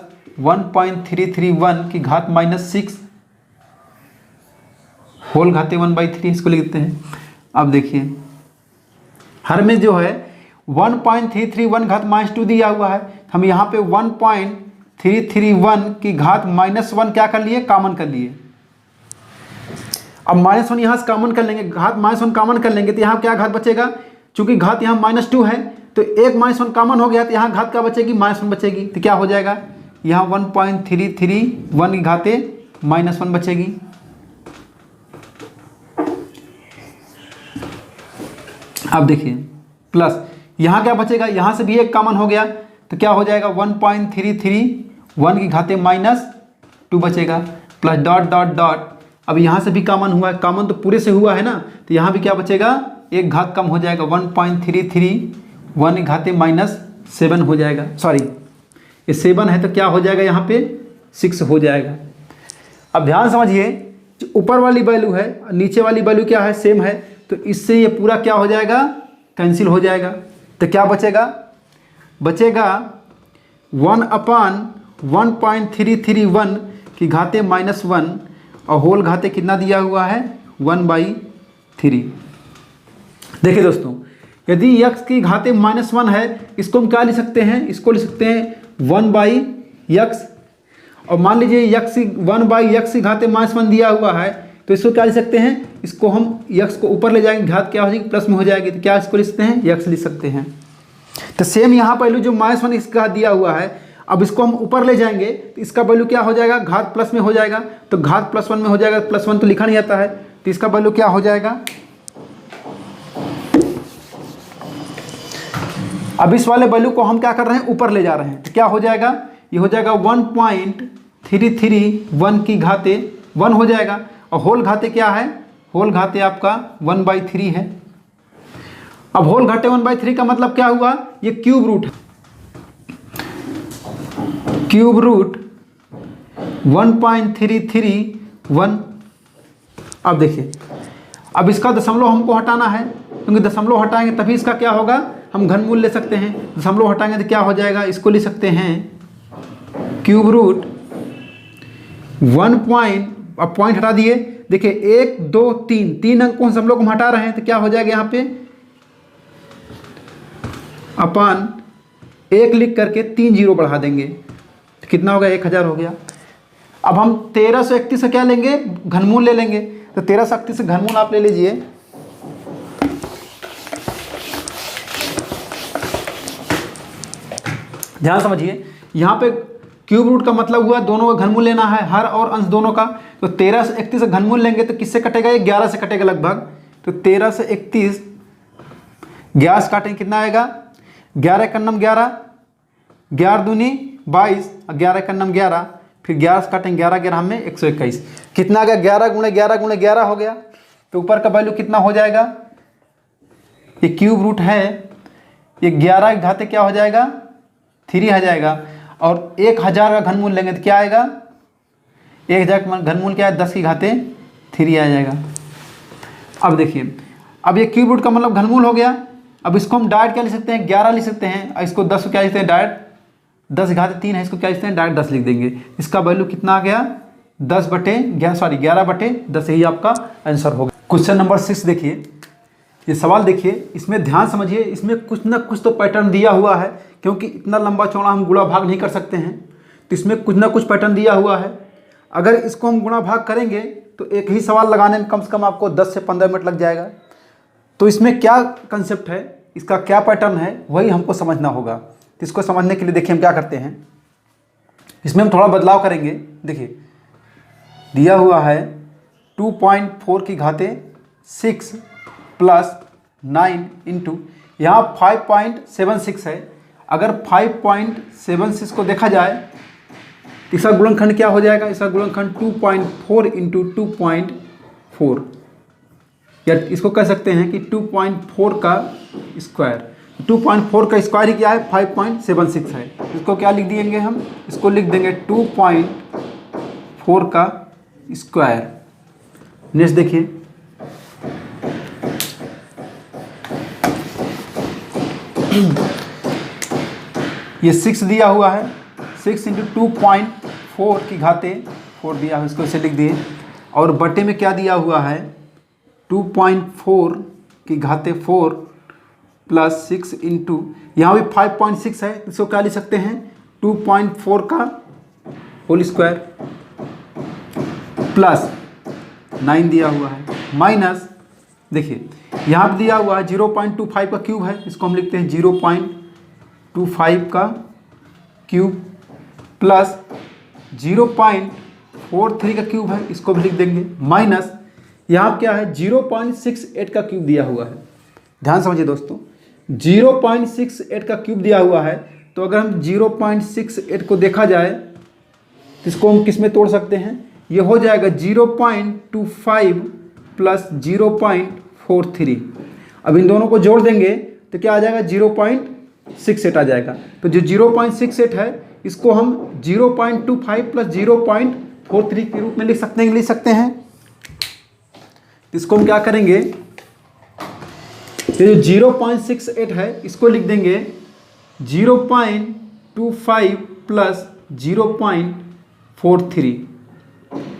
B: 1.331 की घात -6 होल घाते 1/3, इसको लिखते हैं। अब देखिए हर में जो है 1.331 घात -2 दिया हुआ है, हम यहाँ पे 1.331 की घात -1 क्या कर लिए, कॉमन कर लिए। अब -1 यहाँ से कॉमन कर लेंगे, घात -1 कॉमन कर लेंगे तो यहाँ क्या घात बचेगा, चूंकि घात यहाँ -2 है तो एक -1 कॉमन हो गया तो यहाँ घात क्या बचेगी, -1 बचेगी। तो क्या हो जाएगा, यहाँ 1.331 की घाते -1 बचेगी। अब देखिए प्लस यहाँ क्या बचेगा, यहाँ से भी एक कॉमन हो गया तो क्या हो जाएगा 1.331 की घाते -2 बचेगा प्लस डॉट डॉट डॉट। अब यहाँ से भी कॉमन हुआ है, कॉमन तो पूरे से हुआ है ना, तो यहाँ भी क्या बचेगा, एक घात कम हो जाएगा 1.331 की घाते -7 हो जाएगा। सॉरी ये 7 है तो क्या हो जाएगा, यहाँ पे 6 हो जाएगा। अब ध्यान समझिए, जो ऊपर वाली वैल्यू है नीचे वाली वैल्यू क्या है, सेम है, तो इससे ये पूरा क्या हो जाएगा, कैंसिल हो जाएगा। तो क्या बचेगा, बचेगा 1/1.331 की घाते -1 और होल घाते कितना दिया हुआ है 1/3। देखिए दोस्तों, यदि x की घाते -1 है, इसको हम क्या लिख सकते हैं, इसको लिख सकते हैं 1/x। और मान लीजिए x 1/x की घाते -1 दिया हुआ है, तो इसको क्या लिख सकते हैं, इसको हम x को ऊपर ले जाएंगे, घात क्या हो जाएगी, प्लस में हो जाएगी, तो क्या इसको लिख सकते हैं, x लिख सकते हैं। तो सेम यहाँ वैल्यू जो -1 इसका दिया हुआ है, अब इसको हम ऊपर ले जाएंगे तो इसका वैल्यू क्या हो जाएगा, घात प्लस में हो जाएगा, तो घात +1 में हो जाएगा, +1 तो लिखा नहीं आता है, तो इसका वैल्यू क्या हो जाएगा। अब इस वाले वैल्यू को हम क्या कर रहे हैं, ऊपर ले जा रहे हैं, तो क्या हो जाएगा, ये हो जाएगा 1.331 की घाते 1 हो जाएगा, और होल घाते क्या है, होल घाते आपका 1/3 है। अब होल घाते 1/3 का मतलब क्या हुआ, ये क्यूब रूट है, क्यूब रूट 1.331। अब देखिए, अब इसका दशमलव हमको हटाना है, क्योंकि दशमलव हटाएंगे तभी इसका क्या होगा, हम घनमूल ले सकते हैं। दशमलव हटाएंगे तो क्या हो जाएगा, इसको ले सकते हैं क्यूब रूट 1. अब पॉइंट हटा दिए, देखिए 1 2 3 अंक को हम लोग हटा रहे हैं, तो क्या हो जाएगा यहाँ पे अपन 1 लिख करके 3 जीरो बढ़ा देंगे, तो कितना होगा, 1000 हो गया। अब हम 1331 से क्या लेंगे, घनमूल ले लेंगे, तो 1331 से घनमूल आप ले लीजिए। ध्यान समझिए, यहाँ पे क्यूब रूट का मतलब हुआ दोनों का घनमूल लेना है, हर और अंश दोनों का। तो 13 से 31 से घनमूल लेंगे तो किससे कटेगा, ये 11 से कटेगा लगभग। तो 13 से 31 11 से काटेंगे, कितना आएगा, 11 का नम 11, 11 दूनी 22, 11 का नम 11, फिर 11 से काटेंगे 11 11 में 121, कितना आ गया, 11 गुणे 11 गुणे 11 हो गया। तो ऊपर का वैल्यू कितना हो जाएगा, ये क्यूब रूट है, ये 11 की घाते क्या हो जाएगा, 3 आ जाएगा। और 1000 का घनमूल लेंगे तो क्या आएगा, 1000 का घनमूल क्या है, 10 की घाते 3 आ जाएगा। अब देखिए, अब ये क्यूब रूट का मतलब घनमूल हो गया। अब इसको हम डायरेक्ट क्या लिख सकते हैं, 11 लिख सकते हैं, और इसको 10 को क्या लिखते हैं, डायरेक्ट 10 की घाते 3 है, इसको क्या लिखते हैं, डायरेक्ट 10 लिख देंगे। इसका वैल्यू कितना आ गया, 11/10 ही आपका आंसर होगा। क्वेश्चन नंबर 6 देखिए, ये सवाल देखिए, इसमें ध्यान समझिए, इसमें कुछ ना कुछ तो पैटर्न दिया हुआ है, क्योंकि इतना लंबा चौड़ा हम गुणा भाग नहीं कर सकते हैं, तो इसमें कुछ ना कुछ पैटर्न दिया हुआ है। अगर इसको हम गुणा भाग करेंगे तो एक ही सवाल लगाने में कम से कम आपको 10 से 15 मिनट लग जाएगा। तो इसमें क्या कंसेप्ट है, इसका क्या पैटर्न है, वही हमको समझना होगा। तो इसको समझने के लिए देखिए हम क्या करते हैं, इसमें हम थोड़ा बदलाव करेंगे। देखिए दिया हुआ है 2.4 की घाते 6 + 9 इंटू, यहाँ 5.76 है। अगर 5.76 को देखा जाए तो इसका गुणनखंड क्या हो जाएगा? इसका गुणनखंड 2.4 इंटू 2.4, या इसको कह सकते हैं कि 2.4 का स्क्वायर। 2.4 का स्क्वायर ही क्या है? 5.76 है। इसको क्या लिख देंगे हम? इसको लिख देंगे 2.4 का स्क्वायर। नेक्स्ट देखिए, ये 6 दिया हुआ है, 6 इंटू 2.4 की घाते 4 दिया है, इसको इसे लिख दिए। और बटे में क्या दिया हुआ है? 2.4 की घाते 4 प्लस 6 इंटू, यहाँ भी 5.6 है, इसको क्या लिख सकते हैं? 2.4 का होल स्क्वायर प्लस 9 दिया हुआ है, माइनस देखिए यहाँ पे दिया हुआ है 0.25 का क्यूब है, इसको हम लिखते हैं 0.25 का क्यूब प्लस 0.43 का क्यूब है, इसको भी लिख देंगे, माइनस यहाँ क्या है? 0.68 का क्यूब दिया हुआ है। ध्यान समझिए दोस्तों, 0.68 का क्यूब दिया हुआ है, तो अगर हम 0.68 को देखा जाए तो इसको हम किस में तोड़ सकते हैं? ये हो जाएगा 0.25 प्लस 0.43। अब इन दोनों को जोड़ देंगे तो क्या आ जाएगा? 0.68 आ जाएगा। तो जो 0.68 है इसको हम 0.25 प्लस 0.43 के रूप में लिख सकते हैं। इसको हम क्या करेंगे? ये जो 0.68 है इसको लिख देंगे 0.25 प्लस 0.43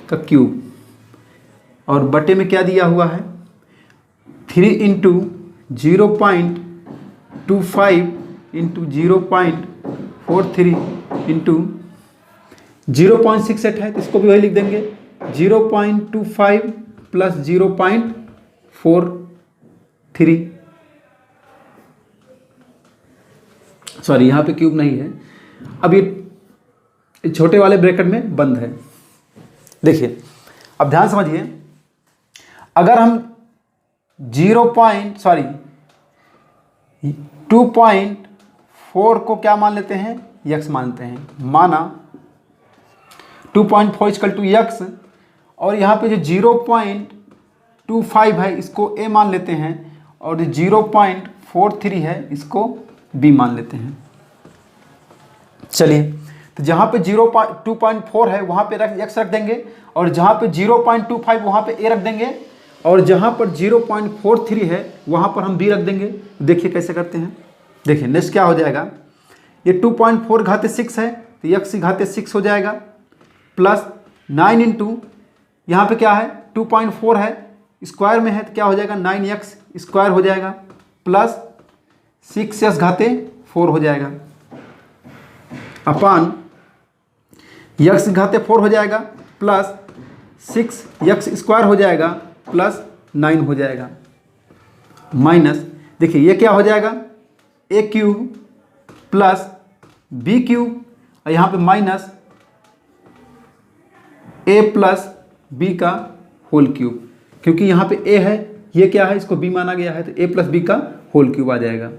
B: का क्यूब, और बटे में क्या दिया हुआ है? 3 इंटू 0.25 इंटू 0.43 इंटू 0.68 है, तो इसको भी वही लिख देंगे 0.25 प्लस 0.43। सॉरी, यहाँ पे क्यूब नहीं है, अब ये छोटे वाले ब्रैकेट में बंद है। देखिए अब ध्यान समझिए, अगर हम 2.4 को क्या मान लेते हैं? यक्स मानते हैं। माना 2.4 इक्वल टू यक्स, और यहाँ पे जो 0.25 है इसको ए मान लेते हैं, और जो 0.43 है इसको बी मान लेते हैं। चलिए, तो जहाँ पे 2.4 है वहाँ पे यक्स रख देंगे, और जहाँ पे 0.25 वहाँ पे ए रख देंगे, और जहाँ पर 0.43 है वहाँ पर हम बी रख देंगे। देखिए कैसे करते हैं। देखिए नेक्स्ट क्या हो जाएगा? ये 2.4 घाते 6 है, तो यक्स घाते 6 हो जाएगा, प्लस 9 इंटू यहाँ पे क्या है? 2.4 है, स्क्वायर में है तो क्या हो जाएगा? 9x स्क्वायर हो जाएगा, प्लस 6x घाते 4 हो जाएगा, अपान यक्स घाते 4 हो जाएगा, प्लस 6x स्क्वायर हो जाएगा, प्लस 9 हो जाएगा, माइनस देखिए ये क्या हो जाएगा? ए क्यूब प्लस बी क्यूब, और यहाँ पे माइनस ए प्लस बी का होल क्यूब, क्योंकि यहाँ पे ए है, ये क्या है? इसको बी माना गया है, तो ए प्लस बी का होल क्यूब आ जाएगा।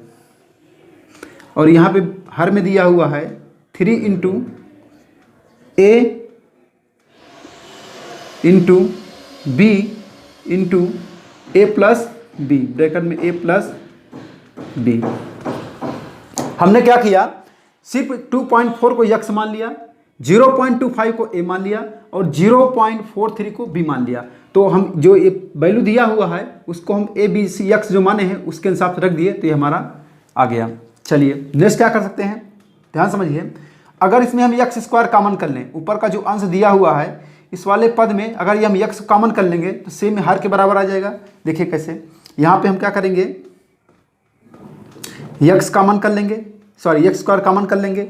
B: और यहाँ पे हर में दिया हुआ है 3 इंटू ए इंटू बी इंटू ए प्लस बी, ब्रैकेट में ए प्लस बी। हमने क्या किया? सिर्फ 2.4 को यक्स मान लिया, 0.25 को ए मान लिया, और 0.43 को बी मान लिया। तो हम जो ये वैल्यू दिया हुआ है उसको हम ए बी सी यक्स जो माने हैं उसके हिसाब से रख दिए, तो ये हमारा आ गया। चलिए नेक्स्ट क्या कर सकते हैं? ध्यान समझिए, अगर इसमें हम यक्स स्क्वायर कॉमन कर लें, ऊपर का जो अंश दिया हुआ है इस वाले पद में अगर ये हम यक्स कॉमन कर लेंगे तो सेम हर के बराबर आ जाएगा। देखिए कैसे, यहाँ पे हम क्या करेंगे? यक्स कॉमन कर लेंगे, सॉरी यक्स स्क्वायर कॉमन कर लेंगे।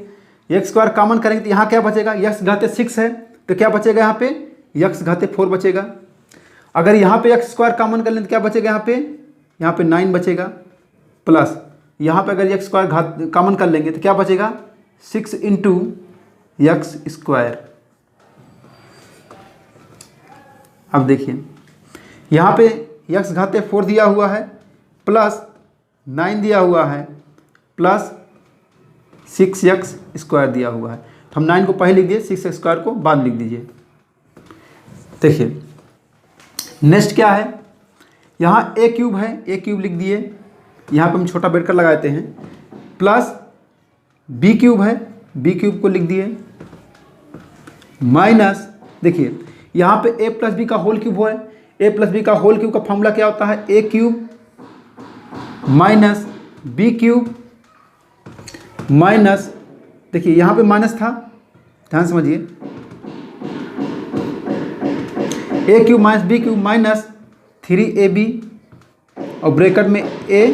B: यक्स स्क्वायर कॉमन करेंगे तो यहाँ क्या बचेगा? यक्स घाते 6 है, तो क्या बचेगा? यहाँ पे यक्स घाते 4 बचेगा। अगर यहाँ पे यक्स स्क्वायर कॉमन कर लें तो क्या बचेगा? यहाँ पे 9 बचेगा, प्लस यहाँ पे अगर यक्स स्क्वायर घात कॉमन कर लेंगे तो क्या बचेगा? 6 इंटू यक्स स्क्वायर। अब देखिए यहाँ पे यक्स घाते 4 दिया हुआ है, प्लस 9 दिया हुआ है प्लस 6x² दिया हुआ है। तो हम 9 को पहले लिख दिए, 6x² को बाद में लिख दीजिए। देखिए नेक्स्ट क्या है, यहाँ a³ है, a³ लिख दिए, यहाँ पे हम छोटा ब्रैकेट लगाते हैं, प्लस b³ है, b³ को लिख दिए, माइनस देखिए यहाँ पे a प्लस बी का होल क्यूब है, a प्लस बी का होल क्यूब का फॉर्मूला क्या होता है, a³ माइनस b³ माइनस, देखिए यहाँ पे माइनस था, ध्यान समझिए, a³ minus b³ minus 3ab और ब्रैकेट में a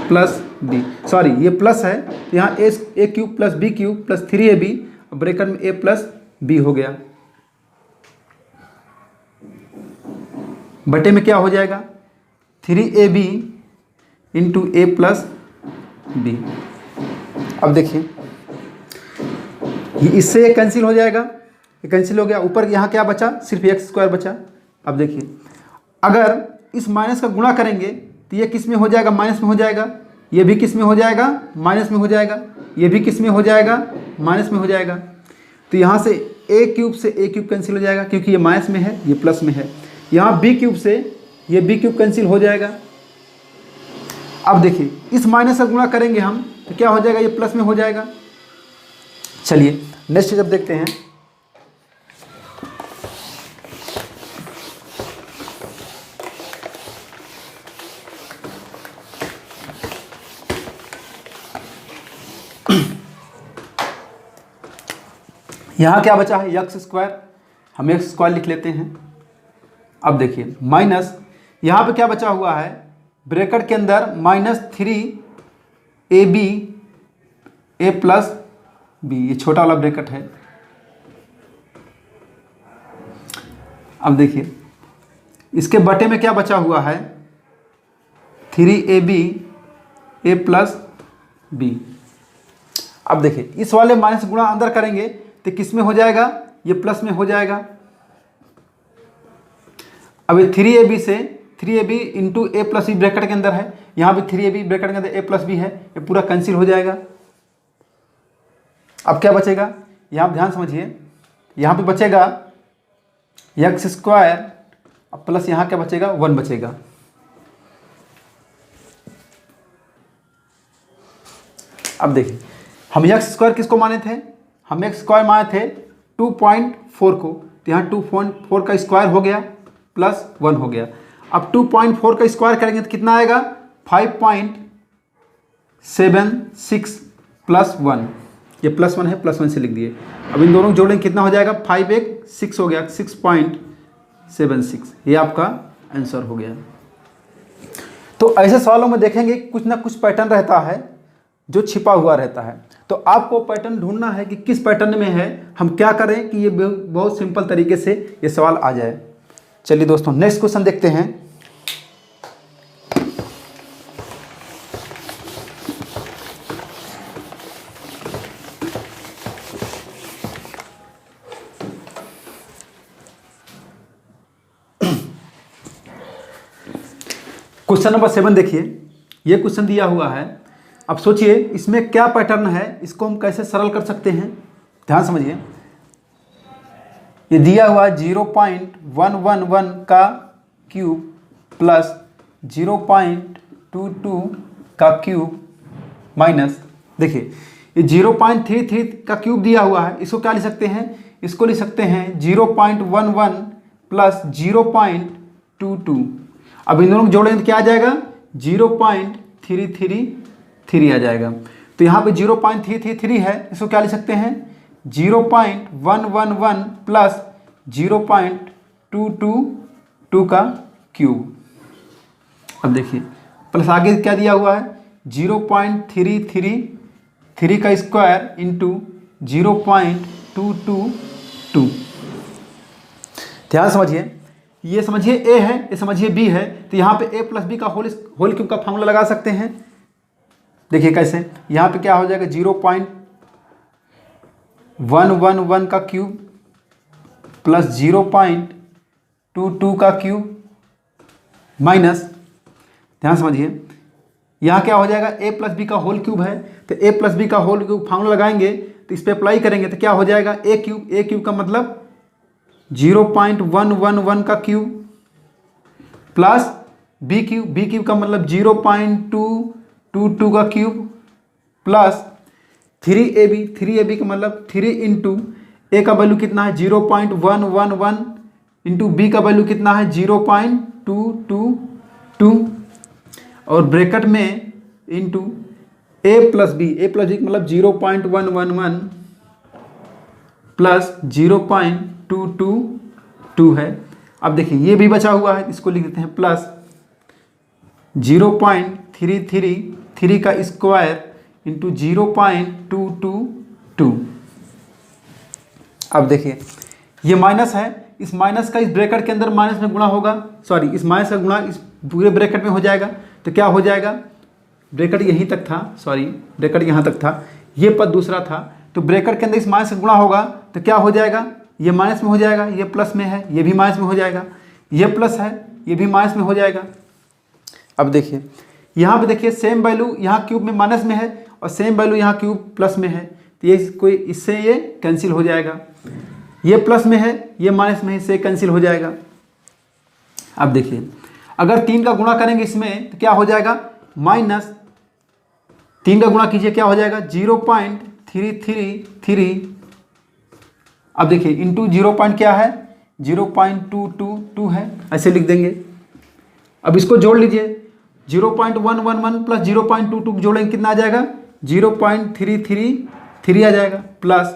B: प्लस b, सॉरी ये प्लस है, यहाँ a³ plus b³ plus 3ab और ब्रैकेट में a प्लस b हो गया, बटे में क्या हो जाएगा 3ab into a plus b। अब देखिए ये इससे ये कैंसिल हो जाएगा, ये कैंसिल हो गया, ऊपर यहाँ क्या बचा, सिर्फ x² बचा। अब देखिए अगर इस माइनस का गुणा करेंगे तो ये किस में हो जाएगा, माइनस में हो जाएगा, ये भी किस में हो जाएगा, माइनस में हो जाएगा, ये भी किस में हो जाएगा, माइनस में हो जाएगा। तो यहाँ से a³ से a³ कैंसिल हो जाएगा क्योंकि ये माइनस में है, ये प्लस में है। यहाँ b³ से ये b³ कैंसिल हो जाएगा। अब देखिए इस माइनस का गुणा करेंगे हम तो क्या हो जाएगा, ये प्लस में हो जाएगा। चलिए नेक्स्ट जब देखते हैं, यहाँ क्या बचा है x², हम x² लिख लेते हैं। अब देखिए माइनस यहाँ पे क्या बचा हुआ है, ब्रैकेट के अंदर minus 3ab a plus b, ये छोटा वाला ब्रैकेट है। अब देखिए इसके बटे में क्या बचा हुआ है 3ab a प्लस b। अब देखिए इस वाले माइनस गुणा अंदर करेंगे तो किस में हो जाएगा, ये प्लस में हो जाएगा। अब ये 3ab से 3ab into a plus B bracket के अंदर है, यहाँ भी 3ab ब्रैकेट के अंदर a प्लस बी है, ये पूरा कैंसिल हो जाएगा। अब क्या बचेगा, यहाँ ध्यान समझिए, यहाँ पे बचेगा x² अब प्लस यहाँ क्या बचेगा 1 बचेगा। अब देखिए हम x² किसको माने थे, हम x² माने थे 2.4 को, तो यहाँ 2.4 का स्क्वायर हो गया प्लस 1 हो गया। अब 2.4 का स्क्वायर करेंगे तो कितना आएगा 5.76 प्लस 1, ये प्लस 1 है, प्लस 1 से लिख दिए। अब इन दोनों को जोड़ेंगे कितना हो जाएगा 5 1 6 हो गया, 6.76, ये आपका आंसर हो गया। तो ऐसे सवालों में देखेंगे कुछ ना कुछ पैटर्न रहता है जो छिपा हुआ रहता है, तो आपको पैटर्न ढूंढना है कि किस पैटर्न में है, हम क्या करें कि ये बहुत सिंपल तरीके से ये सवाल आ जाए। चलिए दोस्तों नेक्स्ट क्वेश्चन देखते हैं। क्वेश्चन नंबर 7 देखिए, ये क्वेश्चन दिया हुआ है। अब सोचिए इसमें क्या पैटर्न है, इसको हम कैसे सरल कर सकते हैं, ध्यान समझिए। ये दिया हुआ 0.111 का क्यूब प्लस 0.22 का क्यूब माइनस, देखिए ये 0.33 का क्यूब दिया हुआ है, इसको क्या लिख सकते हैं, इसको लिख सकते हैं 0.11 प्लस 0.22। अब इन दोनों को जोड़ेंगे तो क्या आ जाएगा 0.333 आ जाएगा। तो यहाँ पे 0.333 है, इसको क्या लिख सकते हैं 0.111 प्लस 0.222 का क्यूब। अब देखिए प्लस आगे क्या दिया हुआ है 0.333 का स्क्वायर इंटू 0.222। ध्यान समझिए, ये समझिए a है, ये समझिए b है, तो यहाँ पे a प्लस बी का होल क्यूब का फॉर्मूला लगा सकते हैं। देखिए कैसे, यहाँ पे क्या हो जाएगा 0.111 का क्यूब प्लस 0.22 का क्यूब माइनस ध्यान समझिए, यहाँ क्या हो जाएगा, a प्लस बी का होल क्यूब है, तो a प्लस बी का होल क्यूब फार्मूला लगाएंगे तो इस पर अप्लाई करेंगे तो क्या हो जाएगा, a क्यूब का मतलब 0.111 का क्यूब प्लस बी क्यूब का मतलब 0.222 का क्यूब प्लस 3ab का मतलब 3 इंटू ए का वैल्यू कितना है 0.111 इंटू बी का वैल्यू कितना है 0.222 और ब्रैकेट में इंटू ए प्लस बी का मतलब 0.111 प्लस 0.222 है। अब देखिए ये भी बचा हुआ है, इसको लिख देते हैं प्लस 0.333 का स्क्वायर इंटू 0.222। अब देखिए ये माइनस है, इस माइनस का इस ब्रैकेट के अंदर माइनस में गुणा होगा, सॉरी इस माइनस का गुणा इस पूरे ब्रैकेट में हो जाएगा, तो क्या हो जाएगा, ब्रैकेट यहीं तक था, सॉरी ब्रैकेट यहाँ तक था, ये पद दूसरा था, तो ब्रैकेट के अंदर इस माइनस का गुणा होगा तो क्या हो जाएगा, ये माइनस में हो जाएगा, ये प्लस में है, ये भी माइनस में हो जाएगा, ये प्लस है, ये भी माइनस में हो जाएगा। अब देखिए यहाँ पे देखिए सेम वैल्यू यहाँ क्यूब में माइनस में है और सेम वैल्यू यहाँ क्यूब प्लस में है, तो ये कोई इससे ये कैंसिल हो जाएगा, ये प्लस में है ये माइनस में है, इससे कैंसिल हो जाएगा। अब देखिए अगर 3 का गुणा करेंगे इसमें तो क्या हो जाएगा, -3 का गुणा कीजिए क्या हो जाएगा 0.333। अब देखिए इंटू 0 क्या है 0.222 है, ऐसे लिख देंगे। अब इसको जोड़ लीजिए 0.111 प्लस 0.22 जोड़ेंगे कितना आ जाएगा 0.333 आ जाएगा, प्लस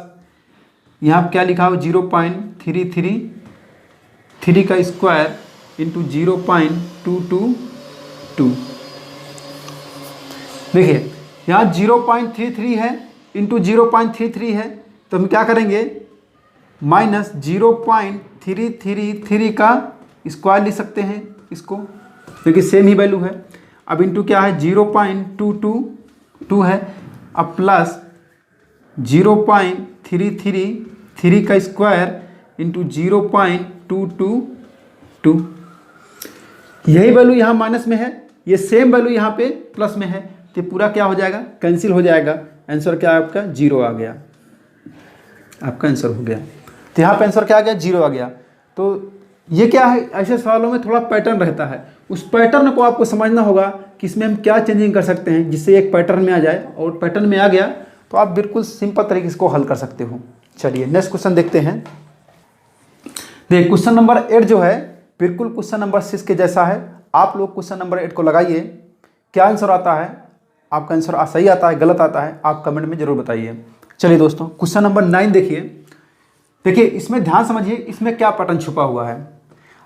B: यहाँ क्या लिखा हो 0.333 का स्क्वायर इंटू 0.222। देखिए यहाँ 0.33 है इंटू 0.33 है, तो हम क्या करेंगे माइनस 0.333 का स्क्वायर लिख सकते हैं इसको, क्योंकि सेम ही वैल्यू है। अब इंटू क्या है 0.222 है, अब प्लस 0.333 का स्क्वायर इंटू 0.222। यही वैल्यू यहाँ माइनस में है, ये सेम वैल्यू यहाँ पे प्लस में है, तो पूरा क्या हो जाएगा कैंसिल हो जाएगा। आंसर क्या है आपका 0 आ गया, आपका आंसर हो गया। तो यहाँ पे आंसर क्या आ गया 0 आ गया। तो ये क्या है, ऐसे सवालों में थोड़ा पैटर्न रहता है, उस पैटर्न को आपको समझना होगा कि इसमें हम क्या चेंजिंग कर सकते हैं जिससे एक पैटर्न में आ जाए, और पैटर्न में आ गया तो आप बिल्कुल सिंपल तरीके से इसको हल कर सकते हो। चलिए नेक्स्ट क्वेश्चन देखते हैं। देखिए क्वेश्चन नंबर 8 जो है बिल्कुल क्वेश्चन नंबर 6 के जैसा है। आप लोग क्वेश्चन नंबर 8 को लगाइए, क्या आंसर आता है, आपका आंसर सही आता है गलत आता है, आप कमेंट में जरूर बताइए। चलिए दोस्तों क्वेश्चन नंबर 9 देखिए। देखिए इसमें ध्यान समझिए, इसमें क्या पैटर्न छुपा हुआ है।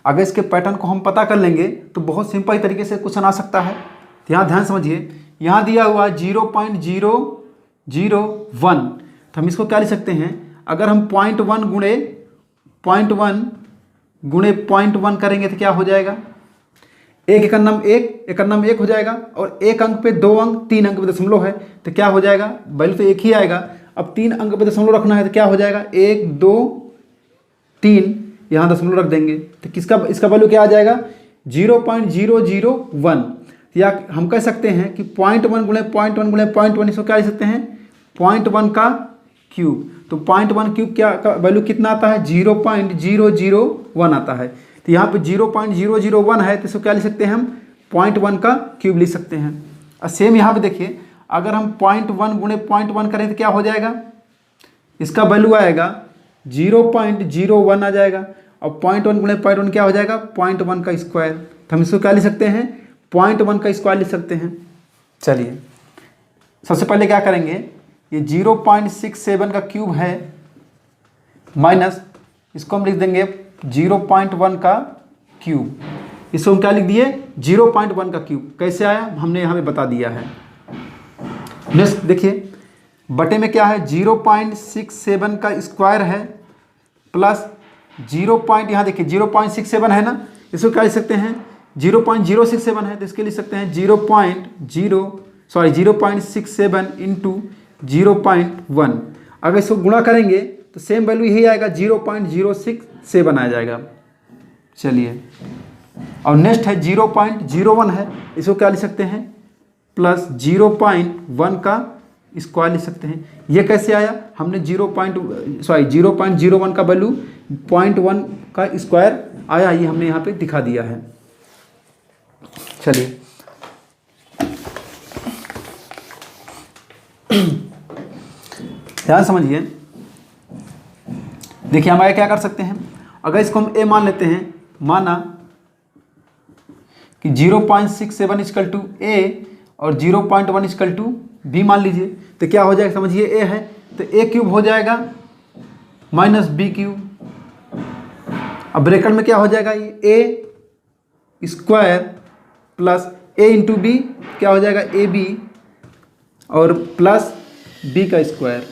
B: अगर इसके पैटर्न को हम पता कर लेंगे तो बहुत सिंपल तरीके से क्वेश्चन आ सकता है। तो यहाँ ध्यान समझिए, यहाँ दिया हुआ 0.001, तो हम इसको क्या लिख सकते हैं, अगर हम 0.1 गुणे 0.1 करेंगे तो क्या हो जाएगा, एक एक नाम एक हो जाएगा, और एक अंक पे 2 अंक 3 अंक पे दशमलव है तो क्या हो जाएगा, वैल्यू तो एक ही आएगा। अब 3 अंक पे दशमलव रखना है तो क्या हो जाएगा 1 2 3, यहाँ दशमलव रख देंगे तो इसका वैल्यू क्या आ जाएगा 0.001। या हम कह सकते हैं कि 0.1 गुणे 0.1 इसको क्या लिख सकते हैं 0.1 का क्यूब। तो 0.1 क्यूब क्या का वैल्यू कितना आता है 0.001 आता है। तो यहाँ पे 0.001 है तो इसको क्या लिख सकते हैं हम 0.1 का क्यूब लिख सकते हैं। और सेम यहाँ पे देखिए, अगर हम 0.1 गुणे 0.1 करें तो क्या हो जाएगा, इसका वैल्यू आएगा 0.01 आ जाएगा। और 0.1 गुणे 0.1 क्या हो जाएगा 0.1 का स्क्वायर, तो हम इसको क्या लिख सकते हैं 0.1 का स्क्वायर लिख सकते हैं। चलिए सबसे पहले क्या करेंगे, ये 0.67 का क्यूब है माइनस इसको हम लिख देंगे 0.1 का क्यूब। इसको हम क्या लिख दिए 0.1 का क्यूब। कैसे आया हमने यहाँ पे बता दिया है। नेक्स्ट देखिए बटे में क्या है 0.67 का स्क्वायर है प्लस 0. यहाँ देखिए 0.67 है ना, इसको क्या लिख सकते हैं 0.067 है तो इसके लिख सकते हैं 0.67 इंटू 0.1। अगर इसको गुणा करेंगे तो सेम वैल्यू यही आएगा 0.067 आ जाएगा। चलिए और नेक्स्ट है 0.01 है, इसको क्या लिख सकते हैं, प्लस 0.1 का स्क्वायर लिख सकते हैं। ये कैसे आया, हमने 0.01 का वैल्यू 0.1 का स्क्वायर आया, ये हमने यहाँ पे दिखा दिया है। चलिए ध्यान समझिए, देखिए हम आगे क्या कर सकते हैं, अगर इसको हम a मान लेते हैं, माना कि 0.67 इक्वल टू a और 0.1 इक्वल टू b मान लीजिए, तो क्या हो जाएगा, समझिए a है तो a क्यूब हो जाएगा माइनस b क्यूब, अब ब्रैकेट में क्या हो जाएगा, ये a square plus a into B क्या हो जाएगा, ए बी और प्लस b का स्क्वायर।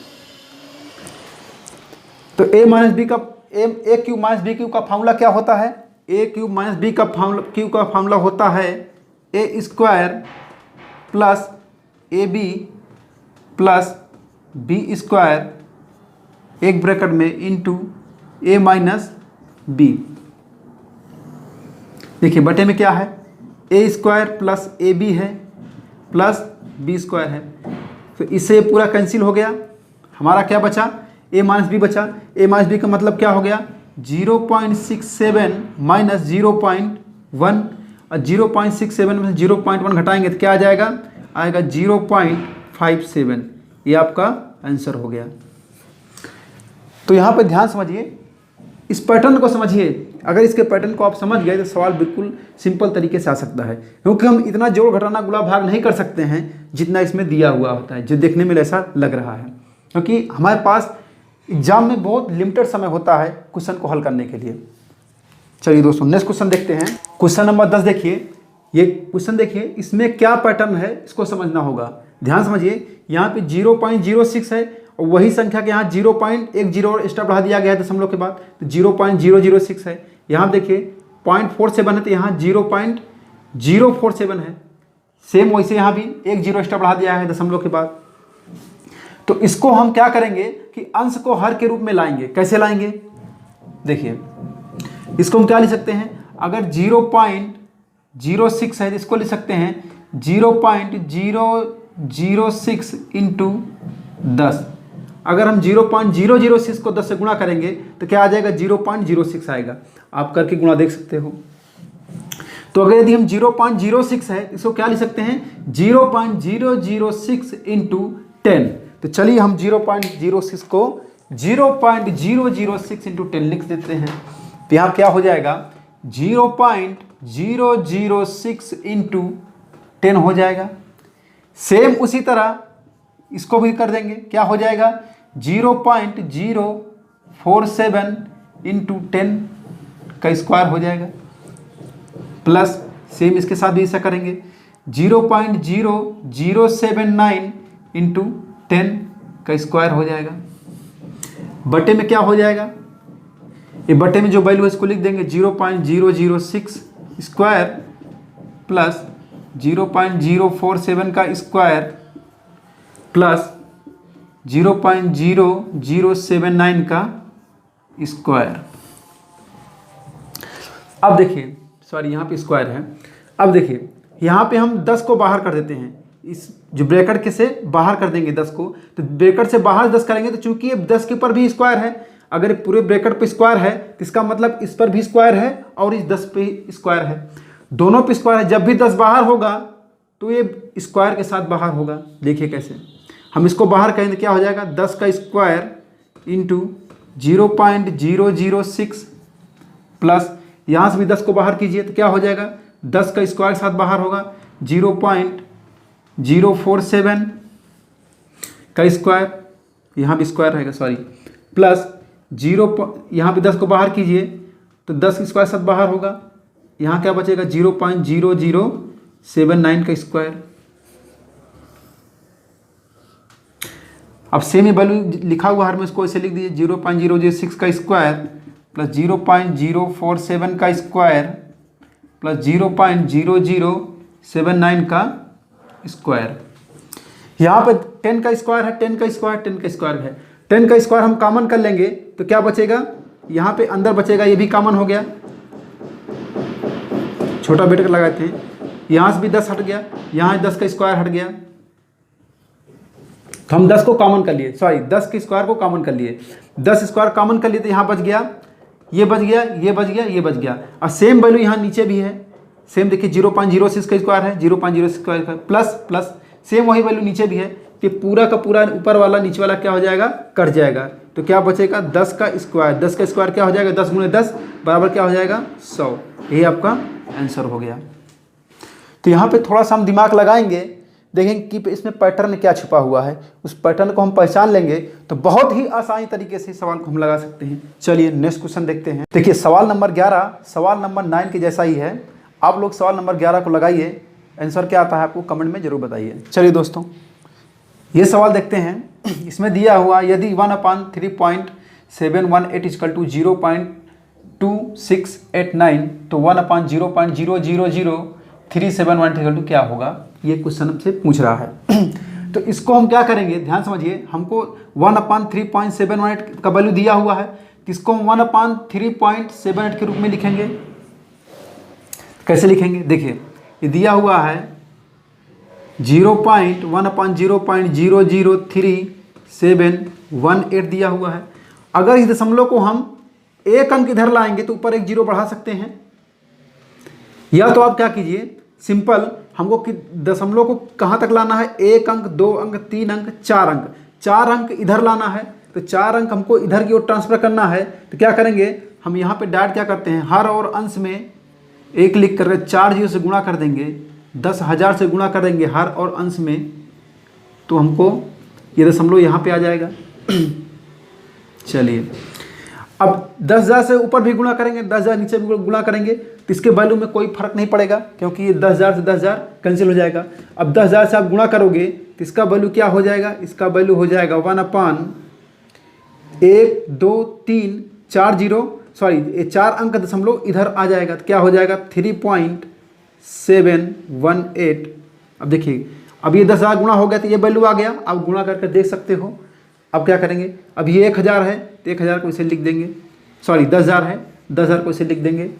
B: तो a माइनस बी का A cube minus B cube का फार्मूला क्या होता है, ए क्यूब माइनस बी का फार्मूला होता है A square plus A B plus B square एक ब्रैकेट में इंटू ए माइनस बी। देखिए बटे में क्या है, A square plus A B है प्लस बी स्क्वायर है, तो इससे पूरा कैंसिल हो गया, हमारा क्या बचा, ए माइनस बी बचा। ए माइनस बी का मतलब क्या हो गया, 0.67 माइनस 0.1 और 0.67 में से 0.1 घटाएंगे तो क्या आ जाएगा, आएगा 0.57। ये आपका आंसर हो गया। तो यहाँ पे ध्यान समझिए, इस पैटर्न को समझिए, अगर इसके पैटर्न को आप समझ गए तो सवाल बिल्कुल सिंपल तरीके से आ सकता है, क्योंकि हम इतना जोड़ घटाना गुणा भाग नहीं कर सकते हैं जितना इसमें दिया हुआ होता है, जो देखने में ऐसा लग रहा है, क्योंकि हमारे पास एग्जाम में बहुत लिमिटेड समय होता है क्वेश्चन को हल करने के लिए। चलिए दोस्तों नेक्स्ट क्वेश्चन देखते हैं, क्वेश्चन नंबर 10 देखिए। ये क्वेश्चन देखिए, इसमें क्या पैटर्न है इसको समझना होगा। ध्यान समझिए, यहाँ पे 0.06 है और वही संख्या के यहाँ 0.10 और एक्स्ट्रा बढ़ा दिया गया है दशमलव के बाद, तो 0.006 है। यहाँ देखिए 0.47 है तो यहाँ 0.047 है, सेम वैसे यहाँ भी 1 0 एक्स्ट्रा बढ़ा दिया है दशमलव के बाद। तो इसको हम क्या करेंगे कि अंश को हर के रूप में लाएंगे। कैसे लाएंगे, देखिए इसको हम क्या लिख सकते हैं, अगर 0.06 है तो इसको लिख सकते हैं 0.006 इंटू 10। अगर हम 0.006 को 10 से गुणा करेंगे तो क्या आ जाएगा, 0.06 आएगा। आप करके गुणा देख सकते हो। तो अगर यदि हम 0.06 है इसको क्या लिख सकते हैं, 0.006 इंटू 10। तो चलिए हम 0.06 को 0.006 इंटू 10 लिख देते हैं। तो यहाँ क्या हो जाएगा, 0.006 इंटू 10 हो जाएगा। सेम उसी तरह इसको भी कर देंगे, क्या हो जाएगा, 0.047 इंटू 10 का स्क्वायर हो जाएगा, प्लस सेम इसके साथ भी ऐसा करेंगे 0.0079 इंटू 10 का स्क्वायर हो जाएगा। बटे में क्या हो जाएगा, ये बटे में जो वैल्यू है इसको लिख देंगे 0.006 स्क्वायर प्लस 0.047 का स्क्वायर प्लस 0.0079 का स्क्वायर। अब देखिए, सॉरी यहाँ पे स्क्वायर है। अब देखिए यहाँ पे हम 10 को बाहर कर देते हैं, इस जो ब्रैकेट के से बाहर कर देंगे 10 को, तो ब्रैकेट से बाहर 10 करेंगे तो चूंकि ये 10 के ऊपर भी स्क्वायर है, अगर ये पूरे ब्रैकेट पे स्क्वायर है तो इसका मतलब इस पर भी स्क्वायर है और इस 10 पे स्क्वायर है, दोनों पे स्क्वायर है। जब भी 10 बाहर होगा तो ये स्क्वायर के साथ बाहर होगा। देखिए कैसे हम इसको बाहर करेंगे, क्या हो जाएगा, 10 का स्क्वायर इंटू 0.006 प्लस यहाँ से भी 10 को बाहर कीजिए तो क्या हो जाएगा, 10 का स्क्वायर साथ बाहर होगा, 0.047 का स्क्वायर, यहाँ भी स्क्वायर रहेगा सॉरी, प्लस 0 यहाँ भी 10 को बाहर कीजिए तो 10 स्क्वायर साथ बाहर होगा, यहाँ क्या बचेगा, 0.0079 का स्क्वायर। अब सेम ही वैल्यू लिखा हुआ हर में इसको ऐसे लिख दीजिए, 0.006 का स्क्वायर प्लस 0.047 का स्क्वायर प्लस 0.0079 का स्क्वायर। यहाँ पे 10 का स्क्वायर है, 10 का स्क्वायर, 10 का स्क्वायर है, 10 का स्क्वायर हम कॉमन कर लेंगे तो क्या बचेगा, यहाँ पे अंदर बचेगा, ये भी कॉमन हो गया, छोटा ब्रैकेट लगाते हैं, यहाँ से भी 10 हट गया, यहाँ 10 का स्क्वायर हट गया, तो हम 10 को कॉमन कर लिए, सॉरी 10 के स्क्वायर को कॉमन कर लिए, 10 स्क्वायर कॉमन कर लिए तो यहाँ बच गया, ये बच गया, ये बच गया, ये बच गया। और सेम वैल्यू यहाँ नीचे भी है, सेम देखिए 0.06 का स्क्वायर है, 0.06 स्क्वायर का प्लस प्लस सेम वही वैल्यू नीचे भी है, कि पूरा का पूरा ऊपर वाला नीचे वाला क्या हो जाएगा, कट जाएगा। तो क्या बचेगा 10 का स्क्वायर, 10 का स्क्वायर क्या हो जाएगा 10 गुणे 10 बराबर क्या हो जाएगा 100। यही आपका आंसर हो गया। तो यहाँ पे थोड़ा सा हम दिमाग लगाएंगे, देखेंगे कि इसमें पैटर्न क्या छुपा हुआ है, उस पैटर्न को हम पहचान लेंगे तो बहुत ही आसानी तरीके से सवाल को हम लगा सकते हैं। चलिए नेक्स्ट क्वेश्चन देखते हैं। देखिए सवाल नंबर 11 सवाल नंबर 9 के जैसा ही है। आप लोग सवाल नंबर 11 को लगाइए, आंसर क्या आता है आपको कमेंट में जरूर बताइए। चलिए दोस्तों ये सवाल देखते हैं। इसमें दिया हुआ यदि 1/3.718 इक्वल टू 0.2689 तो 1/0.000371 इक्वल टू क्या होगा, ये क्वेश्चन से पूछ रहा है। तो इसको हम क्या करेंगे, ध्यान समझिए, हमको 1/3.718 का वैल्यू दिया हुआ है, तो इसको हम 1/3.78 के रूप में लिखेंगे। कैसे लिखेंगे, देखिए ये दिया हुआ है 1/0.00318 दिया हुआ है। अगर इस दशमलव को हम एक अंक इधर लाएंगे तो ऊपर एक जीरो बढ़ा सकते हैं, या तो आप क्या कीजिए सिंपल, हमको कि दशमलव को कहाँ तक लाना है, एक अंक, दो अंक, तीन अंक, चार अंक, चार अंक इधर लाना है, तो चार अंक हमको इधर की ओर ट्रांसफर करना है। तो क्या करेंगे हम यहाँ पे डायरेक्ट क्या करते हैं, हर और अंश में एक लिख करके 4 जीरो से गुणा कर देंगे, 10,000 से गुणा कर देंगे हर और अंश में, तो हमको ये दशमलव यहाँ पे आ जाएगा। चलिए अब 10,000 से ऊपर भी गुणा करेंगे, 10,000 नीचे भी गुणा करेंगे, तो इसके वैल्यू में कोई फर्क नहीं पड़ेगा, क्योंकि ये 10,000 से 10,000 कैंसिल हो जाएगा। अब 10,000 से आप गुणा करोगे तो इसका वैल्यू क्या हो जाएगा, इसका वैल्यू हो जाएगा 1/1 2 3 4 जीरो, सॉरी ये 4 अंक दशमलव इधर आ जाएगा, तो क्या हो जाएगा 3.718। अब देखिए अब ये 10,000 गुणा हो गया तो ये वैल्यू आ गया, आप गुणा करके देख सकते हो। अब क्या करेंगे, अब ये 1,000 है तो 1,000 को इसे लिख देंगे, सॉरी 10,000 है, 10,000 को इसे लिख देंगे।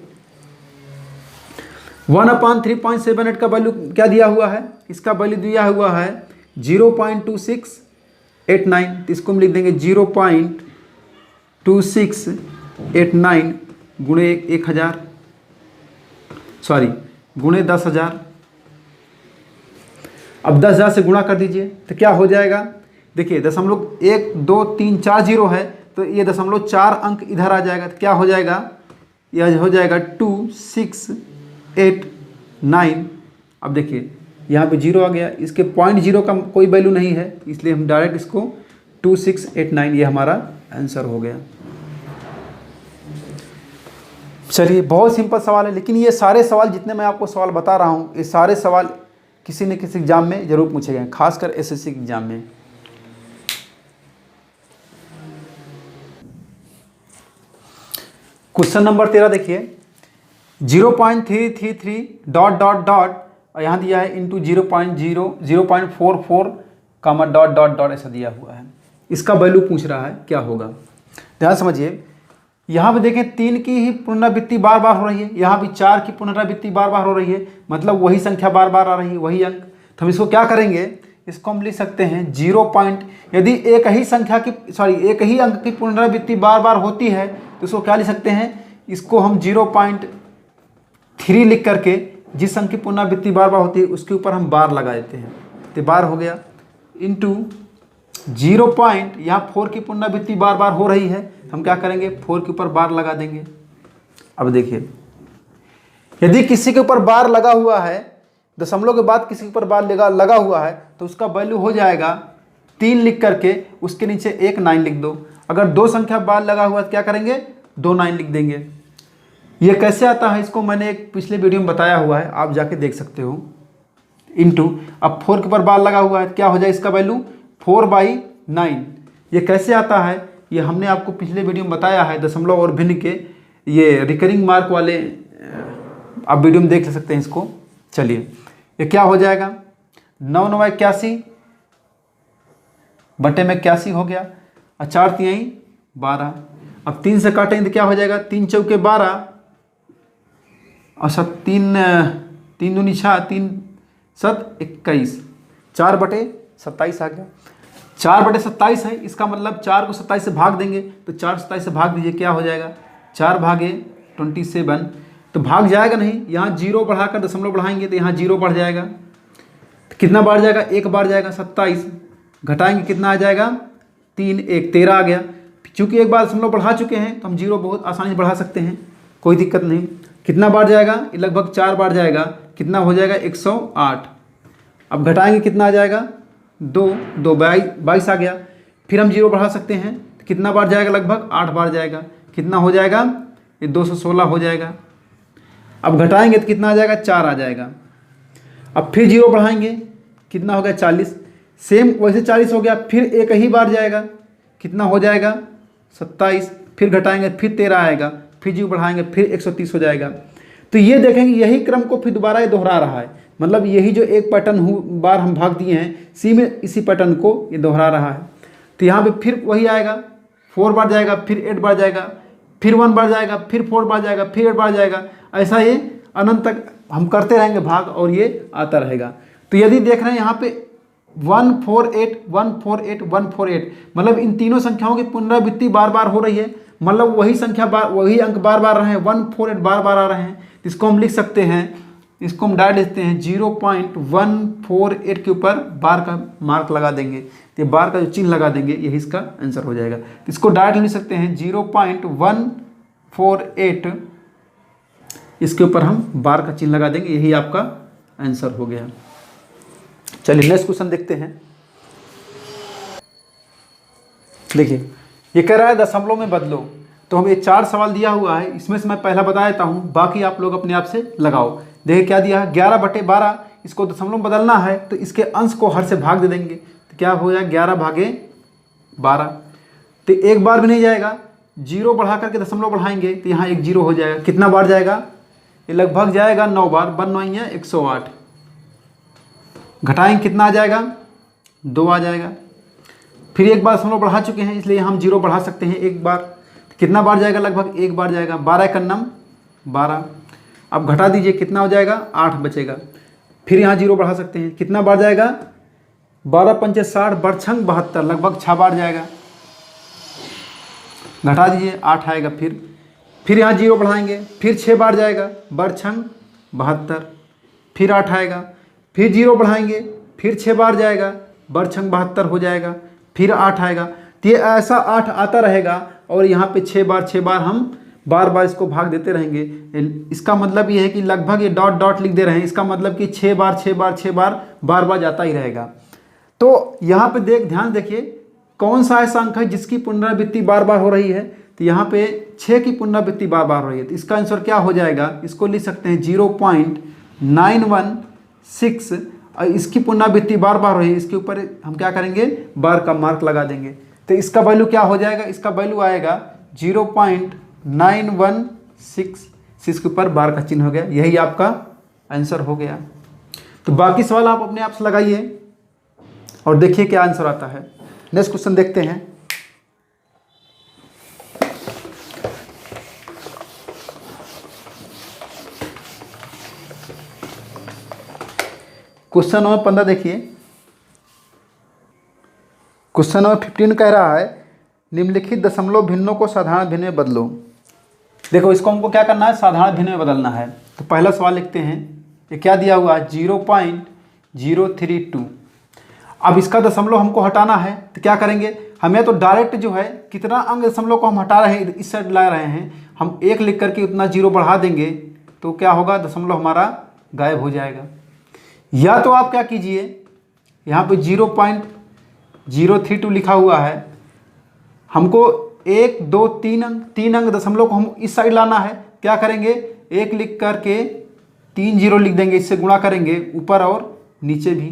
B: 1/3.78 का वैल्यू क्या दिया हुआ है, इसका वैल्यू दिया हुआ है 0.2689, तो इसको हम लिख देंगे 0.2689 गुणे 1,000, सॉरी गुणे 10,000। अब 10,000 से गुणा कर दीजिए तो क्या हो जाएगा, देखिए दशमलव 1 2 3 4 जीरो है, तो ये दशमलव 4 अंक इधर आ जाएगा, तो क्या हो जाएगा, यह हो जाएगा 2689। अब देखिए यहाँ पे जीरो आ गया, इसके 0.0 का कोई वैल्यू नहीं है, इसलिए हम डायरेक्ट इसको 2689 ये हमारा आंसर हो गया। चलिए बहुत सिंपल सवाल है, लेकिन ये सारे सवाल जितने मैं आपको सवाल बता रहा हूँ, ये सारे सवाल किसी न किसी एग्जाम में जरूर पूछे गए हैं, खासकर एसएससी के एग्जाम में। क्वेश्चन नंबर 13 देखिए, 0.333 डॉट डॉट डॉट और यहाँ दिया है इंटू 0.44 कामा डॉट डॉट डॉट ऐसा दिया हुआ है, इसका वैल्यू पूछ रहा है क्या होगा। ध्यान समझिए, यहाँ पे देखें 3 की ही पुनरावृत्ति बार बार हो रही है, यहाँ भी 4 की पुनरावृत्ति बार बार हो रही है, मतलब वही संख्या बार बार आ रही है, वही अंक। तो हम इसको क्या करेंगे, इसको हम लिख सकते हैं 0 पॉइंट, यदि एक ही संख्या की एक ही अंक की पुनरावृत्ति बार बार होती है तो इसको क्या लिख सकते हैं, इसको हम 0.3 लिख करके जिस अंक की पुनरावृत्ति बार बार होती है उसके ऊपर हम बार लगा देते हैं, तो बार हो गया, इंटू 0 पॉइंट, यहाँ 4 की पुनरावृत्ति बार बार हो रही है, हम क्या करेंगे 4 के ऊपर बार लगा देंगे। अब देखिए यदि किसी के ऊपर बार लगा हुआ है, दशमलव के बाद किसी के ऊपर बार लगा हुआ है, तो उसका वैल्यू हो जाएगा 3 लिख करके उसके नीचे एक 9 लिख दो। अगर 2 संख्या बार लगा हुआ है तो क्या करेंगे 2 9 लिख देंगे। ये कैसे आता है, इसको मैंने एक पिछले वीडियो में बताया हुआ है, आप जाके देख सकते हो। इंटू अब 4 के ऊपर बार लगा हुआ है, क्या हो जाए इसका वैल्यू 4/9। ये कैसे आता है, ये हमने आपको पिछले वीडियो में बताया है, दशमलव और भिन्न के ये रिकरिंग मार्क वाले, आप वीडियो में देख सकते हैं इसको। चलिए ये क्या हो जाएगा, 9 9 81 बटे में 81 हो गया, और 4 3 12। अब 3 से काटेंगे तो क्या हो जाएगा, 3 चौके 12, और 3 दूनी 6, 3 7 21, 4/27 आ गया। 4/27 है, इसका मतलब 4 को 27 से भाग देंगे तो 4 27 से भाग दीजिए, क्या हो जाएगा 4/27। तो भाग जाएगा नहीं, यहाँ 0 बढ़ाकर दशमलव बढ़ाएंगे तो यहाँ 0 बढ़ जाएगा। तो कितना बार जाएगा, 1 बार जाएगा। 27 घटाएंगे कितना आ जाएगा, 3 1 13 आ गया। चूँकि एक बार दशमलव बढ़ा चुके हैं तो हम 0 बहुत आसानी से बढ़ा सकते हैं, कोई दिक्कत नहीं। कितना बार जाएगा, लगभग 4 बार जाएगा। कितना हो जाएगा 108। अब घटाएंगे कितना आ जाएगा, 2 22 आ गया। फिर हम 0 बढ़ा सकते हैं, तो कितना बार जाएगा, लगभग 8 बार जाएगा। कितना हो जाएगा, ये 216 हो जाएगा। अब घटाएंगे तो कितना आ जाएगा, 4 आ जाएगा। अब फिर 0 बढ़ाएंगे, कितना हो गया 40। सेम वैसे 40 हो गया, फिर एक ही बार जाएगा, कितना हो जाएगा 27। फिर घटाएंगे फिर 13 आएगा, फिर 0 बढ़ाएंगे फिर 130 हो जाएगा। तो ये देखेंगे यही क्रम को फिर दोबारा ये दोहरा रहा है, मतलब यही जो एक पैटर्न बार हम भाग दिए हैं सी में, इसी पैटर्न को ये दोहरा रहा है। तो यहाँ पे फिर वही आएगा, 4 बार जाएगा, फिर 8 बार जाएगा, फिर 1 बार जाएगा, फिर 4 बार जाएगा, फिर 8 बार जाएगा। ऐसा ये अनंत तक हम करते रहेंगे भाग और ये आता रहेगा। तो यदि देख रहे हैं यहाँ पे 148 148 148, मतलब इन तीनों संख्याओं की पुनरावृत्ति बार बार हो रही है, मतलब वही संख्या वही अंक बार बार रहे हैं, 148 बार बार आ रहे हैं। इसको हम लिख सकते हैं, इसको हम डायरेक्ट लिखते हैं 0.148 के ऊपर बार का मार्क लगा देंगे, तो ये बार का जो चिन्ह लगा देंगे यही इसका आंसर हो जाएगा। तो इसको डायरेक्ट लिख सकते हैं 0.148, इसके ऊपर हम बार का चिन्ह लगा देंगे, यही आपका आंसर हो गया। चलिए नेक्स्ट क्वेश्चन देखते हैं। देखिए ये कह रहा है दशमलव में बदलो, तो हमें 4 सवाल दिया हुआ है, इसमें से मैं पहला बता देता हूँ, बाकी आप लोग अपने आप से लगाओ। देखिए क्या दिया है, 11/12, इसको दशमलव में बदलना है तो इसके अंश को हर से भाग दे देंगे, तो क्या हो जाएगा 11/12। तो एक बार भी नहीं जाएगा, 0 बढ़ा करके दशमलव बढ़ाएंगे तो यहाँ एक 0 हो जाएगा। कितना बार जाएगा, ये लगभग जाएगा 9 बार, 1 9 है 108। घटाएंगे कितना आ जाएगा, 2 आ जाएगा। फिर एक बार दशमलव बढ़ा चुके हैं इसलिए हम 0 बढ़ा सकते हैं एक बार। कितना बार जाएगा, लगभग 1 बार जाएगा। 12 का नम 12। अब घटा दीजिए कितना हो जाएगा, 8 बचेगा। फिर यहाँ 0 बढ़ा सकते हैं, कितना बार जाएगा, 12 पंचे 60 बरछंग 72, लगभग 6 बार जाएगा। घटा दीजिए 8 आएगा। फिर यहाँ 0 बढ़ाएंगे, फिर 6 बार जाएगा, बरछंग 72। फिर 8 आएगा, फिर 0 बढ़ाएंगे, फिर 6 बार जाएगा, बरछंग 72 हो जाएगा। फिर 8 आएगा। तो ये ऐसा 8 आता रहेगा और यहाँ पे 6 बार हम बार बार इसको भाग देते रहेंगे। इसका मतलब ये है कि लगभग ये डॉट डॉट लिख दे रहे हैं, इसका मतलब कि 6 बार जाता ही रहेगा। तो यहाँ पे ध्यान देखिए कौन सा ऐसा अंक है जिसकी पुनरावृत्ति बार बार हो रही है, तो यहाँ पे 6 की पुनरावृत्ति बार बार हो रही है। तो इसका आंसर क्या हो जाएगा, इसको लिख सकते हैं 0.916, और इसकी पुनरावृत्ति बार बार हो रही है, इसके ऊपर हम क्या करेंगे, बार का मार्क लगा देंगे। तो इसका वैल्यू क्या हो जाएगा, इसका वैल्यू आएगा 0.916, इसके ऊपर बार का चिन्ह हो गया, यही आपका आंसर हो गया। तो बाकी सवाल आप अपने आप से लगाइए और देखिए क्या आंसर आता है। नेक्स्ट क्वेश्चन देखते हैं। क्वेश्चन नंबर 15 देखिए। क्वेश्चन नंबर 15 कह रहा है निम्नलिखित दशमलव भिन्नों को साधारण भिन्न में बदलो। देखो इसको हमको क्या करना है, साधारण भिन्न में बदलना है। तो पहला सवाल लिखते हैं, ये क्या दिया हुआ है 0.032। अब इसका दशमलव हमको हटाना है तो क्या करेंगे, हमें तो डायरेक्ट जो है कितना अंक दशमलव को हम हटा रहे हैं, इस साइड ला रहे हैं, हम 1 लिख करके उतना 0 बढ़ा देंगे तो क्या होगा, दशमलव हमारा गायब हो जाएगा। या तो आप क्या कीजिए, यहाँ पे 0.032 लिखा हुआ है, हमको 1 2 3 अंक दशमलव को हम इस साइड लाना है। क्या करेंगे, 1 लिख करके 3 0 लिख देंगे, इससे गुणा करेंगे ऊपर और नीचे भी।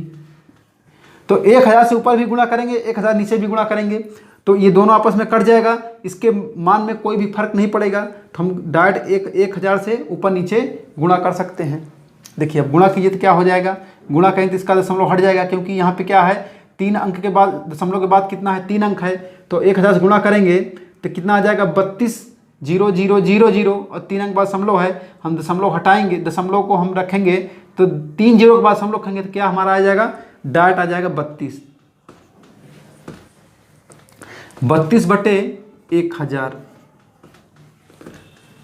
B: तो 1000 से ऊपर भी गुणा करेंगे, 1000 नीचे भी गुणा करेंगे, तो ये दोनों आपस में कट जाएगा, इसके मान में कोई भी फर्क नहीं पड़ेगा। तो हम डायरेक्ट 1000 से ऊपर नीचे गुणा कर सकते हैं। देखिए अब गुणा कीजिए तो क्या हो जाएगा, गुणा करें तो इसका दशमलव हट जाएगा, क्योंकि यहाँ पे क्या है 3 अंक के बाद दशमलव के बाद कितना है 3 अंक है। तो 1000 से गुणा करेंगे तो कितना आ जाएगा 32 0,0,0,0 और 3 अंक बाद दशमलव है, हम दशमलव हटाएंगे, दशमलव को हम रखेंगे तो 3 जीरो के बाद दशमलव रखेंगे तो क्या हमारा आ जाएगा, डायरेक्ट आ जाएगा 32। 32 बटे 1000।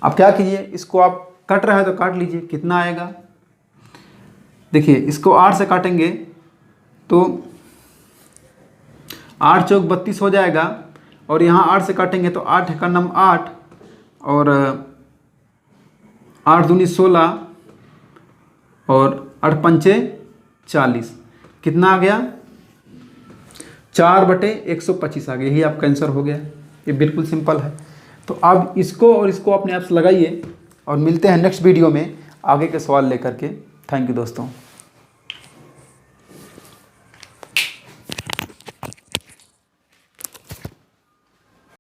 B: अब क्या कीजिए, इसको आप कट रहा है तो काट लीजिए, कितना आएगा, देखिए इसको 8 से काटेंगे तो 8 चौक 32 हो जाएगा, और यहाँ 8 से काटेंगे तो 8 का नाम 8 और 8 दूनी 16 और 8 पंचे 40, कितना आ गया, 4 बटे 125 आ गया। यही आपका आंसर हो गया। ये बिल्कुल सिंपल है। तो अब इसको और इसको अपने आप से लगाइए और मिलते हैं नेक्स्ट वीडियो में आगे के सवाल लेकर के। थैंक यू दोस्तों।